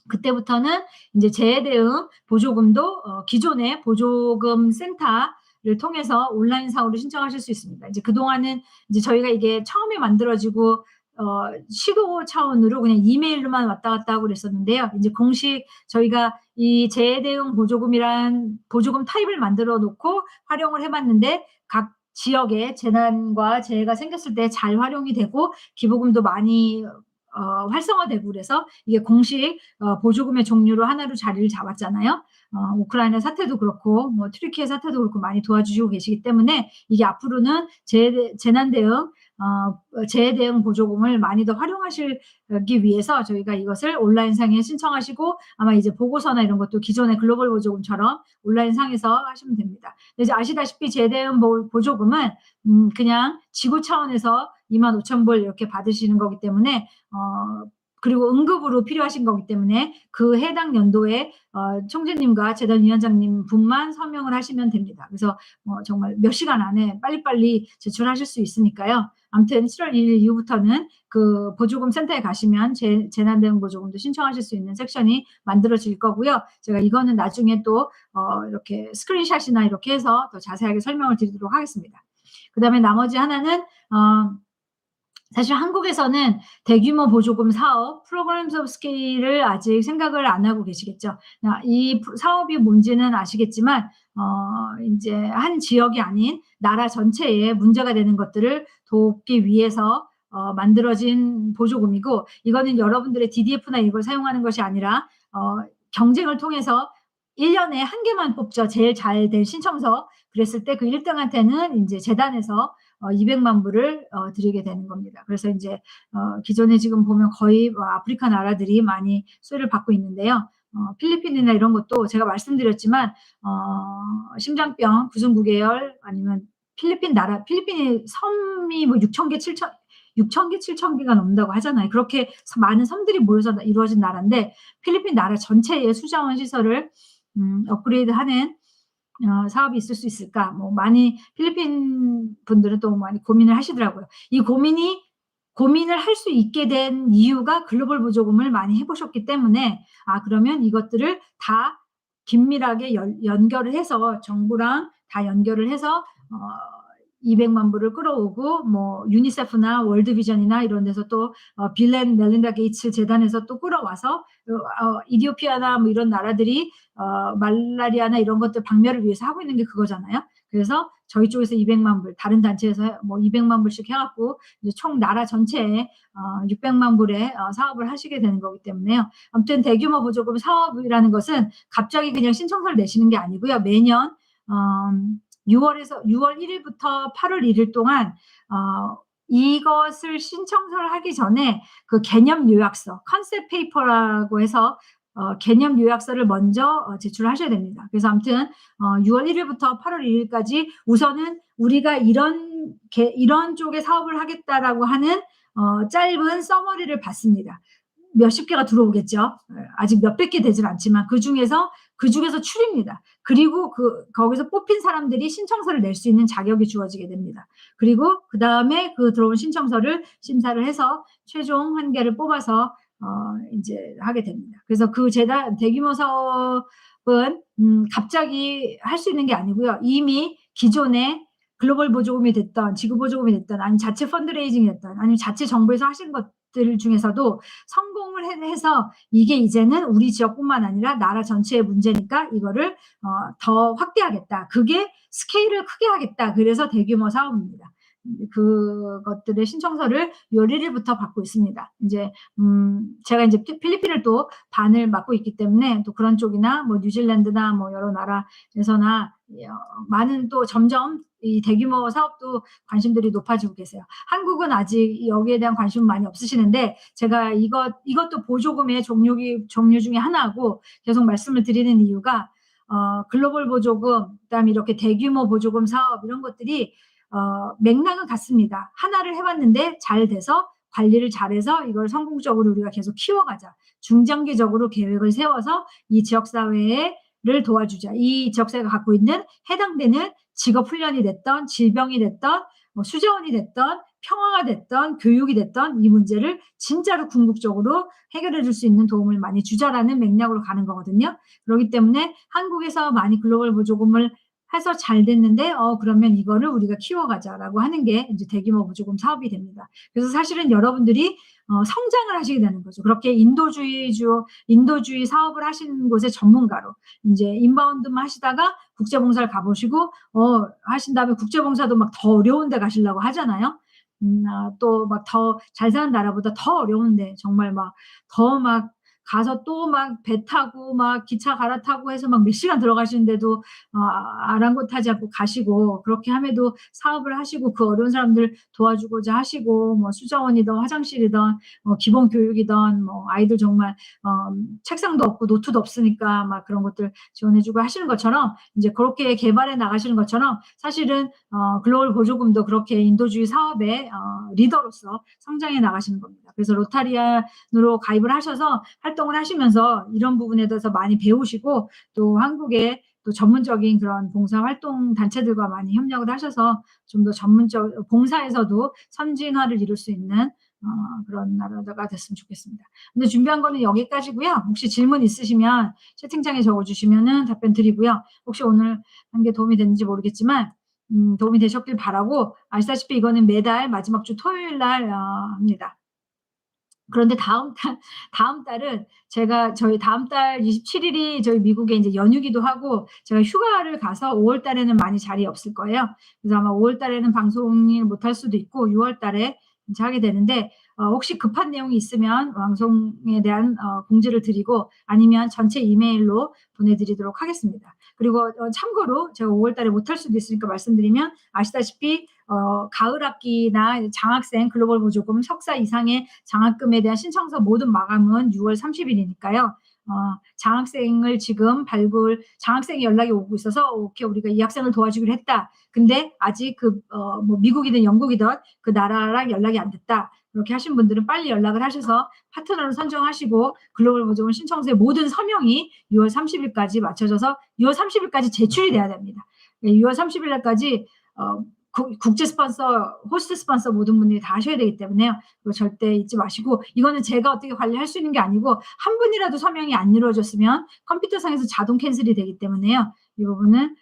그때부터는 인제 재해 대응 보조금도 기존의 보조금 센터를 통해서 온라인상으로 신청하실 수 있습니다. 이제 그동안은 이제 저희가 이게 처음에 만들어지고 시도 차원으로 그냥 이메일로만 왔다 갔다 하고 그랬었는데요. 인제 공식 저희가 이 재해 대응 보조금이란 보조금 타입을 만들어 놓고 활용을 해 봤는데 각 지역에 재난과 재해가 생겼을 때 잘 활용이 되고 기부금도 많이 활성화되고 그래서 이게 공식 보조금의 종류로 하나로 자리를 잡았잖아요. 우크라이나 사태도 그렇고 뭐 튀르키예 사태도 그렇고 많이 도와주시고 계시기 때문에 이게 앞으로는 재난 대응 재해 대응 보조금을 많이 더 활용하시기 위해서 저희가 이것을 온라인상에 신청하시고 아마 이제 보고서나 이런 것도 기존의 글로벌 보조금처럼 온라인상에서 하시면 됩니다. 근데 이제 아시다시피 재해 대응 보조금은 그냥 지구 차원에서 25,000불 이렇게 받으시는 거기 때문에 그리고 응급으로 필요하신 거기 때문에 그 해당 연도에 총재님과 재단위원장님 분만 서명을 하시면 됩니다. 그래서 정말 몇 시간 안에 빨리빨리 제출하실 수 있으니까요. 아무튼 7월 1일 이후부터는 그 보조금 센터에 가시면 재난 대응 보조금도 신청하실 수 있는 섹션이 만들어질 거고요. 제가 이거는 나중에 또 이렇게 스크린샷이나 이렇게 해서 더 자세하게 설명을 드리도록 하겠습니다. 그다음에 나머지 하나는 사실 한국에서는 대규모 보조금 사업 프로그램스 오브 스케일을 아직 생각을 안 하고 계시겠죠. 이 사업이 뭔지는 아시겠지만 인제 한 지역이 아닌 나라 전체에 문제가 되는 것들을 돕기 위해서 만들어진 보조금이고 이거는 여러분들의 DDF나 이걸 사용하는 것이 아니라 경쟁을 통해서 1 년에 1 개만 뽑죠. 제일 잘 된 신청서. 그랬을 때 그 1 등한테는 인제 재단에서 200만 불을 드리게 되는 겁니다. 그래서 인제 기존에 지금 보면 거의 뭐 아프리카 나라들이 많이 수혜를 받고 있는데요. 필리핀이나 이런 것도 제가 말씀드렸지만 심장병, 구순구개열 아니면 필리핀이 섬이 뭐 6천 개, 7천 개가 넘는다고 하잖아요. 그렇게 많은 섬들이 모여서 이루어진 나라인데 필리핀 나라 전체의 수자원 시설을 업그레이드하는 사업이 있을 수 있을까? 뭐 많이 필리핀 분들은 또 많이 고민을 하시더라고요. 이 고민을 할 수 있게 된 이유가 글로벌 보조금을 많이 해 보셨기 때문에 그러면 이것들을 다 긴밀하게 연결을 해서 정부랑 다 연결을 해서 200만 불을 끌어오고 뭐 유니세프나 월드비전이나 이런 데서 또 빌 앤 멜린다 게이츠 재단에서 또 끌어와서 이디오피아나 뭐 이런 나라들이 말라리아나 이런 것들 박멸을 위해서 하고 있는 게 그거잖아요. 그래서 저희 쪽에서 200만 불, 다른 단체에서 뭐 200만 불씩 해 갖고 이제 총 나라 전체에 600만 불의 사업을 하시게 되는 거기 때문에요. 아무튼 대규모 보조금 사업이라는 것은 갑자기 그냥 신청서를 내시는 게 아니고요. 매년 6월 1 일부터 8월 1일 동안 이것을 신청서를 하기 전에 그 개념 요약서, 컨셉 페이퍼라고 해서 개념 요약서를 먼저 제출하셔야 됩니다. 그래서 아무튼 6월 1 일부터 8월 1 일까지 우선은 우리가 이런 쪽의 사업을 하겠다라고 하는 짧은 서머리를 받습니다. 몇십 개가 들어오겠죠. 아직 몇백 개 되진 않지만 그중에서 추립니다. 그리고 거기서 뽑힌 사람들이 신청서를 낼 수 있는 자격이 주어지게 됩니다. 그리고 그다음에 그 들어온 신청서를 심사를 해서 최종 한 개를 뽑아서 인제 하게 됩니다. 그래서 그 재단 대규모 사업은 갑자기 할 수 있는 게 아니고요. 이미 기존에 글로벌 보조금이 됐든 지구 보조금이 됐든 아니면 자체 펀드레이징이 됐든 아니면 자체 정부에서 하신 것들 중에서도 성공을 해서 이게 이제는 우리 지역뿐만 아니라 나라 전체의 문제니까 이거를 더 확대하겠다. 그게 스케일을 크게 하겠다. 그래서 대규모 사업입니다. 그것들의 신청서를 6월 1 일부터 받고 있습니다. 인제 제가 인제 필리핀을 또 반을 맡고 있기 때문에 또 그런 쪽이나 뭐 뉴질랜드나 뭐 여러 나라에서나 많은 또 점점 이 대규모 사업도 관심들이 높아지고 계세요. 한국은 아직 여기에 대한 관심은 많이 없으시는데 제가 이것도 보조금의 종류 중에 하나고 계속 말씀을 드리는 이유가 글로벌 보조금 그다음에 이렇게 대규모 보조금 사업 이런 것들이 맥락은 같습니다. 하나를 해 봤는데 잘 돼서 관리를 잘해서 이걸 성공적으로 우리가 계속 키워가자. 중장기적으로 계획을 세워서 이 지역 사회를 도와주자. 이 지역 사회가 갖고 있는 해당되는 직업 훈련이 됐든 질병이 됐든 뭐 수자원이 됐든 평화가 됐든 교육이 됐든 이 문제를 진짜로 궁극적으로 해결해 줄 수 있는 도움을 많이 주자라는 맥락으로 가는 거거든요. 그러기 때문에 한국에서 많이 글로벌 보조금을 해서 잘 됐는데 그러면 이거를 우리가 키워가자라고 하는 게 이제 대규모 보조금 사업이 됩니다. 그래서 사실은 여러분들이 성장을 하시게 되는 거죠. 그렇게 인도주의 사업을 하시는 곳의 전문가로 인제 인바운드만 하시다가 국제봉사를 가 보시고 하신 다음에 국제봉사도 막 더 어려운 데 가시려고 하잖아요. 또 막 더 잘 사는 나라보다 더 어려운 데 정말 막 가서 또 막 배 타고 막 기차 갈아타고 해서 막 몇 시간 들어가시는데도 아랑곳하지 않고 가시고 그렇게 함에도 사업을 하시고 그 어려운 사람들 도와주고자 하시고 뭐 수자원이든 화장실이든 기본 교육이든 뭐 아이들 정말 책상도 없고 노트도 없으니까 막 그런 것들 지원해 주고 하시는 것처럼 인제 그렇게 개발해 나가시는 것처럼 사실은 글로벌 보조금도 그렇게 인도주의 사업의 리더로서 성장해 나가시는 겁니다. 그래서 로타리안으로 가입을 하셔서 활동을 하시면서 이런 부분에 대해서 많이 배우시고 또 한국의 또 전문적인 그런 봉사활동 단체들과 많이 협력을 하셔서 좀 더 봉사에서도 선진화를 이룰 수 있는 그런 나라가 됐으면 좋겠습니다. 근데 준비한 거는 여기까지고요. 혹시 질문 있으시면 채팅창에 적어 주시면은 답변 드리고요. 혹시 오늘 한 게 도움이 됐는지 모르겠지만 도움이 되셨길 바라고 아시다시피 이거는 매달 마지막 주 토요일 날 합니다. 그런데 다음 달은 저희 다음 달 27 일이 저희 미국에 인제 연휴기도 하고 제가 휴가를 가서 5월 달에는 많이 자리에 없을 거예요. 그래서 아마 5월 달에는 방송을 못할 수도 있고 6월 달에 이제 하게 되는데 혹시 급한 내용이 있으면 방송에 대한 공지를 드리고 아니면 전체 이메일로 보내드리도록 하겠습니다. 그리고 참고로 제가 5월 달에 못할 수도 있으니까 말씀드리면 아시다시피 가을 학기나 장학생 글로벌 보조금 석사 이상의 장학금에 대한 신청서 모든 마감은 6월 30일이니까요. 장학생을 지금 장학생이 연락이 오고 있어서 오케이 우리가 이 학생을 도와주기로 했다. 근데 아직 뭐 미국이든 영국이든 그 나라랑 연락이 안 됐다. 이렇게 하신 분들은 빨리 연락을 하셔서 파트너를 선정하시고 글로벌 보조금 신청서의 모든 서명이 6월 30일까지 맞춰져서 6월 30일까지 제출이 돼야 됩니다. 6월 30일 날까지 국제 스폰서, 호스트 스폰서 모든 분들이 다 하셔야 되기 때문에요. 이거 절대 잊지 마시고 이거는 제가 어떻게 관리할 수 있는 게 아니고 한 분이라도 서명이 안 이루어졌으면 컴퓨터상에서 자동 캔슬이 되기 때문에요. 이 부분은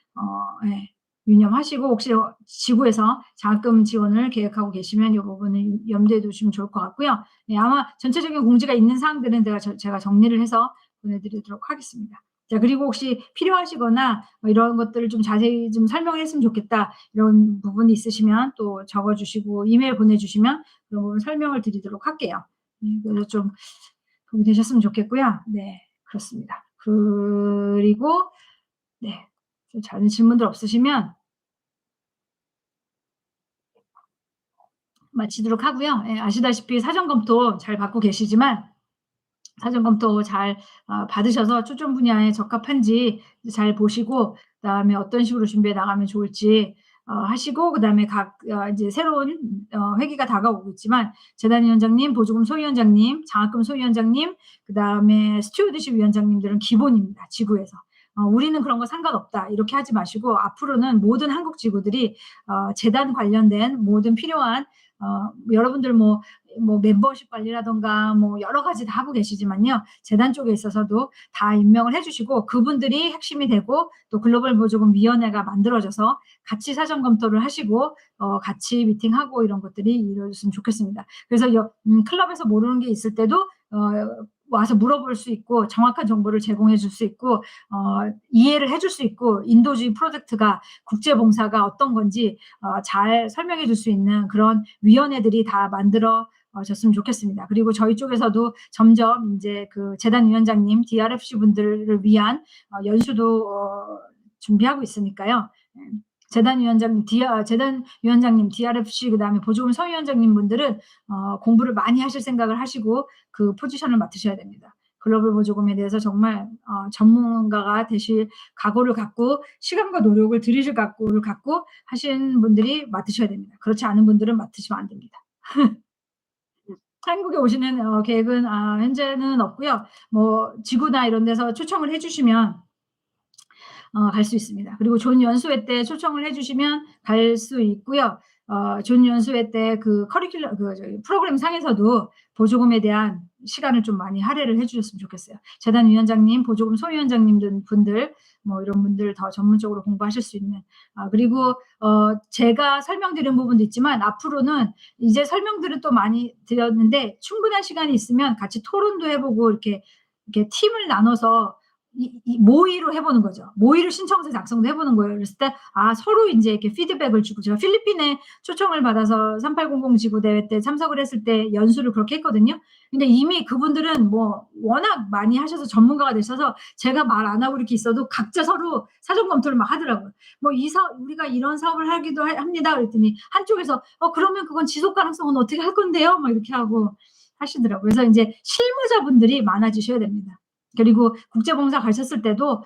예, 유념하시고 혹시 지구에서 장학금 지원을 계획하고 계시면 이 부분을 염두에 두시면 좋을 것 같고요. 예, 아마 전체적인 공지가 있는 사항들은 제가 정리를 해서 보내드리도록 하겠습니다. 자, 그리고 혹시 필요하시거나 이런 것들을 좀 자세히 좀 설명을 했으면 좋겠다 이런 부분이 있으시면 또 적어주시고 이메일 보내주시면 그런 부분 설명을 드리도록 할게요. 그래서 좀 도움이 되셨으면 좋겠고요. 네, 그렇습니다. 그리고 네, 좀 다른 질문들 없으시면 마치도록 하고요. 예, 아시다시피 사전 검토 잘 받고 계시지만 사전 검토 잘 받으셔서 초점 분야에 적합한지 잘 보시고 그다음에 어떤 식으로 준비해 나가면 좋을지 하시고 그다음에 이제 새로운 회기가 다가오고 있지만 재단위원장님, 보조금 소위원장님, 장학금 소위원장님, 그다음에 스튜어드십 위원장님들은 기본입니다. 지구에서. 우리는 그런 거 상관없다. 이렇게 하지 마시고 앞으로는 모든 한국 지구들이 재단 관련된 모든 필요한 여러분들 뭐 멤버십 관리라든가 뭐 여러 가지 다 하고 계시지만요. 재단 쪽에 있어서도 다 임명을 해주시고 그분들이 핵심이 되고 또 글로벌 보조금 위원회가 만들어져서 같이 사전 검토를 하시고 같이 미팅하고 이런 것들이 이루어졌으면 좋겠습니다. 그래서 클럽에서 모르는 게 있을 때도 와서 물어볼 수 있고 정확한 정보를 제공해 줄 수 있고 이해를 해줄 수 있고 인도주의 프로젝트가 국제봉사가 어떤 건지 잘 설명해 줄 수 있는 그런 위원회들이 다 만들어졌으면 좋겠습니다. 그리고 저희 쪽에서도 점점 이제 그 재단 위원장님, DRFC 분들을 위한 연수도 준비하고 있으니까요. 재단 위원장님, DRFC 그다음에 보조금 서위원장님 분들은 공부를 많이 하실 생각을 하시고 그 포지션을 맡으셔야 됩니다. 글로벌 보조금에 대해서 정말 전문가가 되실 각오를 갖고 시간과 노력을 들이실 각오를 갖고 하신 분들이 맡으셔야 됩니다. 그렇지 않은 분들은 맡으시면 안 됩니다. 한국에 오시는 계획은 현재는 없고요. 뭐 지구나 이런 데서 초청을 해 주시면 갈 수 있습니다. 그리고 존 연수회 때 초청을 해주시면 갈 수 있고요. 존 연수회 때 그 커리큘럼 프로그램 상에서도 보조금에 대한 시간을 좀 많이 할애를 해주셨으면 좋겠어요. 재단 위원장님, 보조금 소위원장님 분들 뭐 이런 분들 더 전문적으로 공부하실 수 있는 그리고 제가 설명드린 부분도 있지만 앞으로는 이제 설명들은 또 많이 드렸는데 충분한 시간이 있으면 같이 토론도 해보고 이렇게 팀을 나눠서 모의로 해보는 거죠. 모의로 신청서 작성도 해보는 거예요. 그랬을 때 서로 이제 이렇게 피드백을 주고 제가 필리핀에 초청을 받아서 3800 지구 대회 때 참석을 했을 때 연수를 그렇게 했거든요. 근데 이미 그분들은 뭐 워낙 많이 하셔서 전문가가 되셔서 제가 말 안 하고 이렇게 있어도 각자 서로 사전 검토를 막 하더라고요. 뭐 우리가 이런 사업을 하기도 합니다. 그랬더니 한쪽에서 그러면 그건 지속 가능성은 어떻게 할 건데요? 막 이렇게 하고 하시더라고요. 그래서 이제 실무자분들이 많아지셔야 됩니다. 그리고 국제봉사 가셨을 때도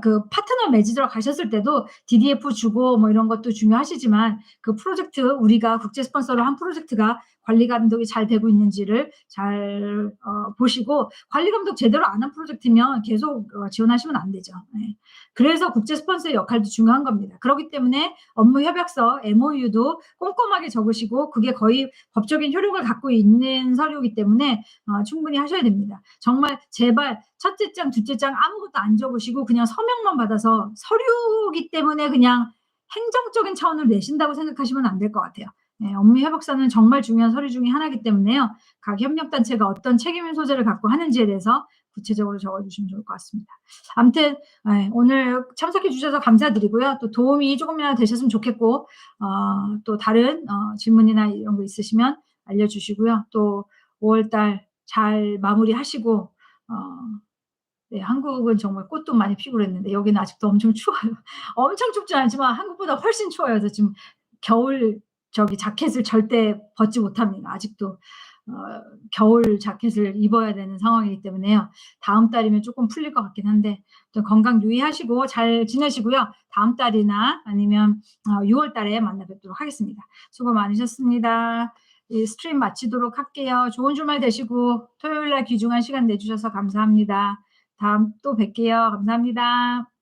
그 파트너 맺으러 가셨을 때도 DDF 주고 뭐 이런 것도 중요하시지만 그 프로젝트 우리가 국제 스폰서로 한 프로젝트가 관리 감독이 잘 되고 있는지를 잘 보시고 관리 감독 제대로 안 한 프로젝트면 계속 지원하시면 안 되죠. 네. 그래서 국제 스폰서의 역할도 중요한 겁니다. 그렇기 때문에 업무 협약서 MOU도 꼼꼼하게 적으시고 그게 거의 법적인 효력을 갖고 있는 서류이기 때문에 충분히 하셔야 됩니다. 정말 제발 첫째 장, 둘째 장 아무것도 안 적으시고 그냥 서명만 받아서 서류이기 때문에 그냥 행정적인 차원을 내신다고 생각하시면 안 될 것 같아요. 네, 업무 협약서는 정말 중요한 서류 중에 하나이기 때문에요. 각 협력단체가 어떤 책임 소재를 갖고 하는지에 대해서 구체적으로 적어주시면 좋을 것 같습니다. 아무튼 오늘 참석해 주셔서 감사드리고요. 또 도움이 조금이라도 되셨으면 좋겠고 또 다른 질문이나 이런 거 있으시면 알려주시고요. 또 5월 달 잘 마무리하시고 네, 한국은 정말 꽃도 많이 피고 그랬는데 여기는 아직도 엄청 추워요. 엄청 춥진 않지만 한국보다 훨씬 추워요. 그래서 지금 겨울 자켓을 절대 벗지 못합니다. 아직도 어 겨울 자켓을 입어야 되는 상황이기 때문에요. 다음 달이면 쪼끔 풀릴 것 같긴 한데 또 건강 유의하시고 잘 지내시고요. 다음 달이나 아니면 6월 달에 만나 뵙도록 하겠습니다. 수고 많으셨습니다. 이 스트림 마치도록 할게요. 좋은 주말 되시고 토요일 날 귀중한 시간 내주셔서 감사합니다. 다음 또 뵐게요. 감사합니다.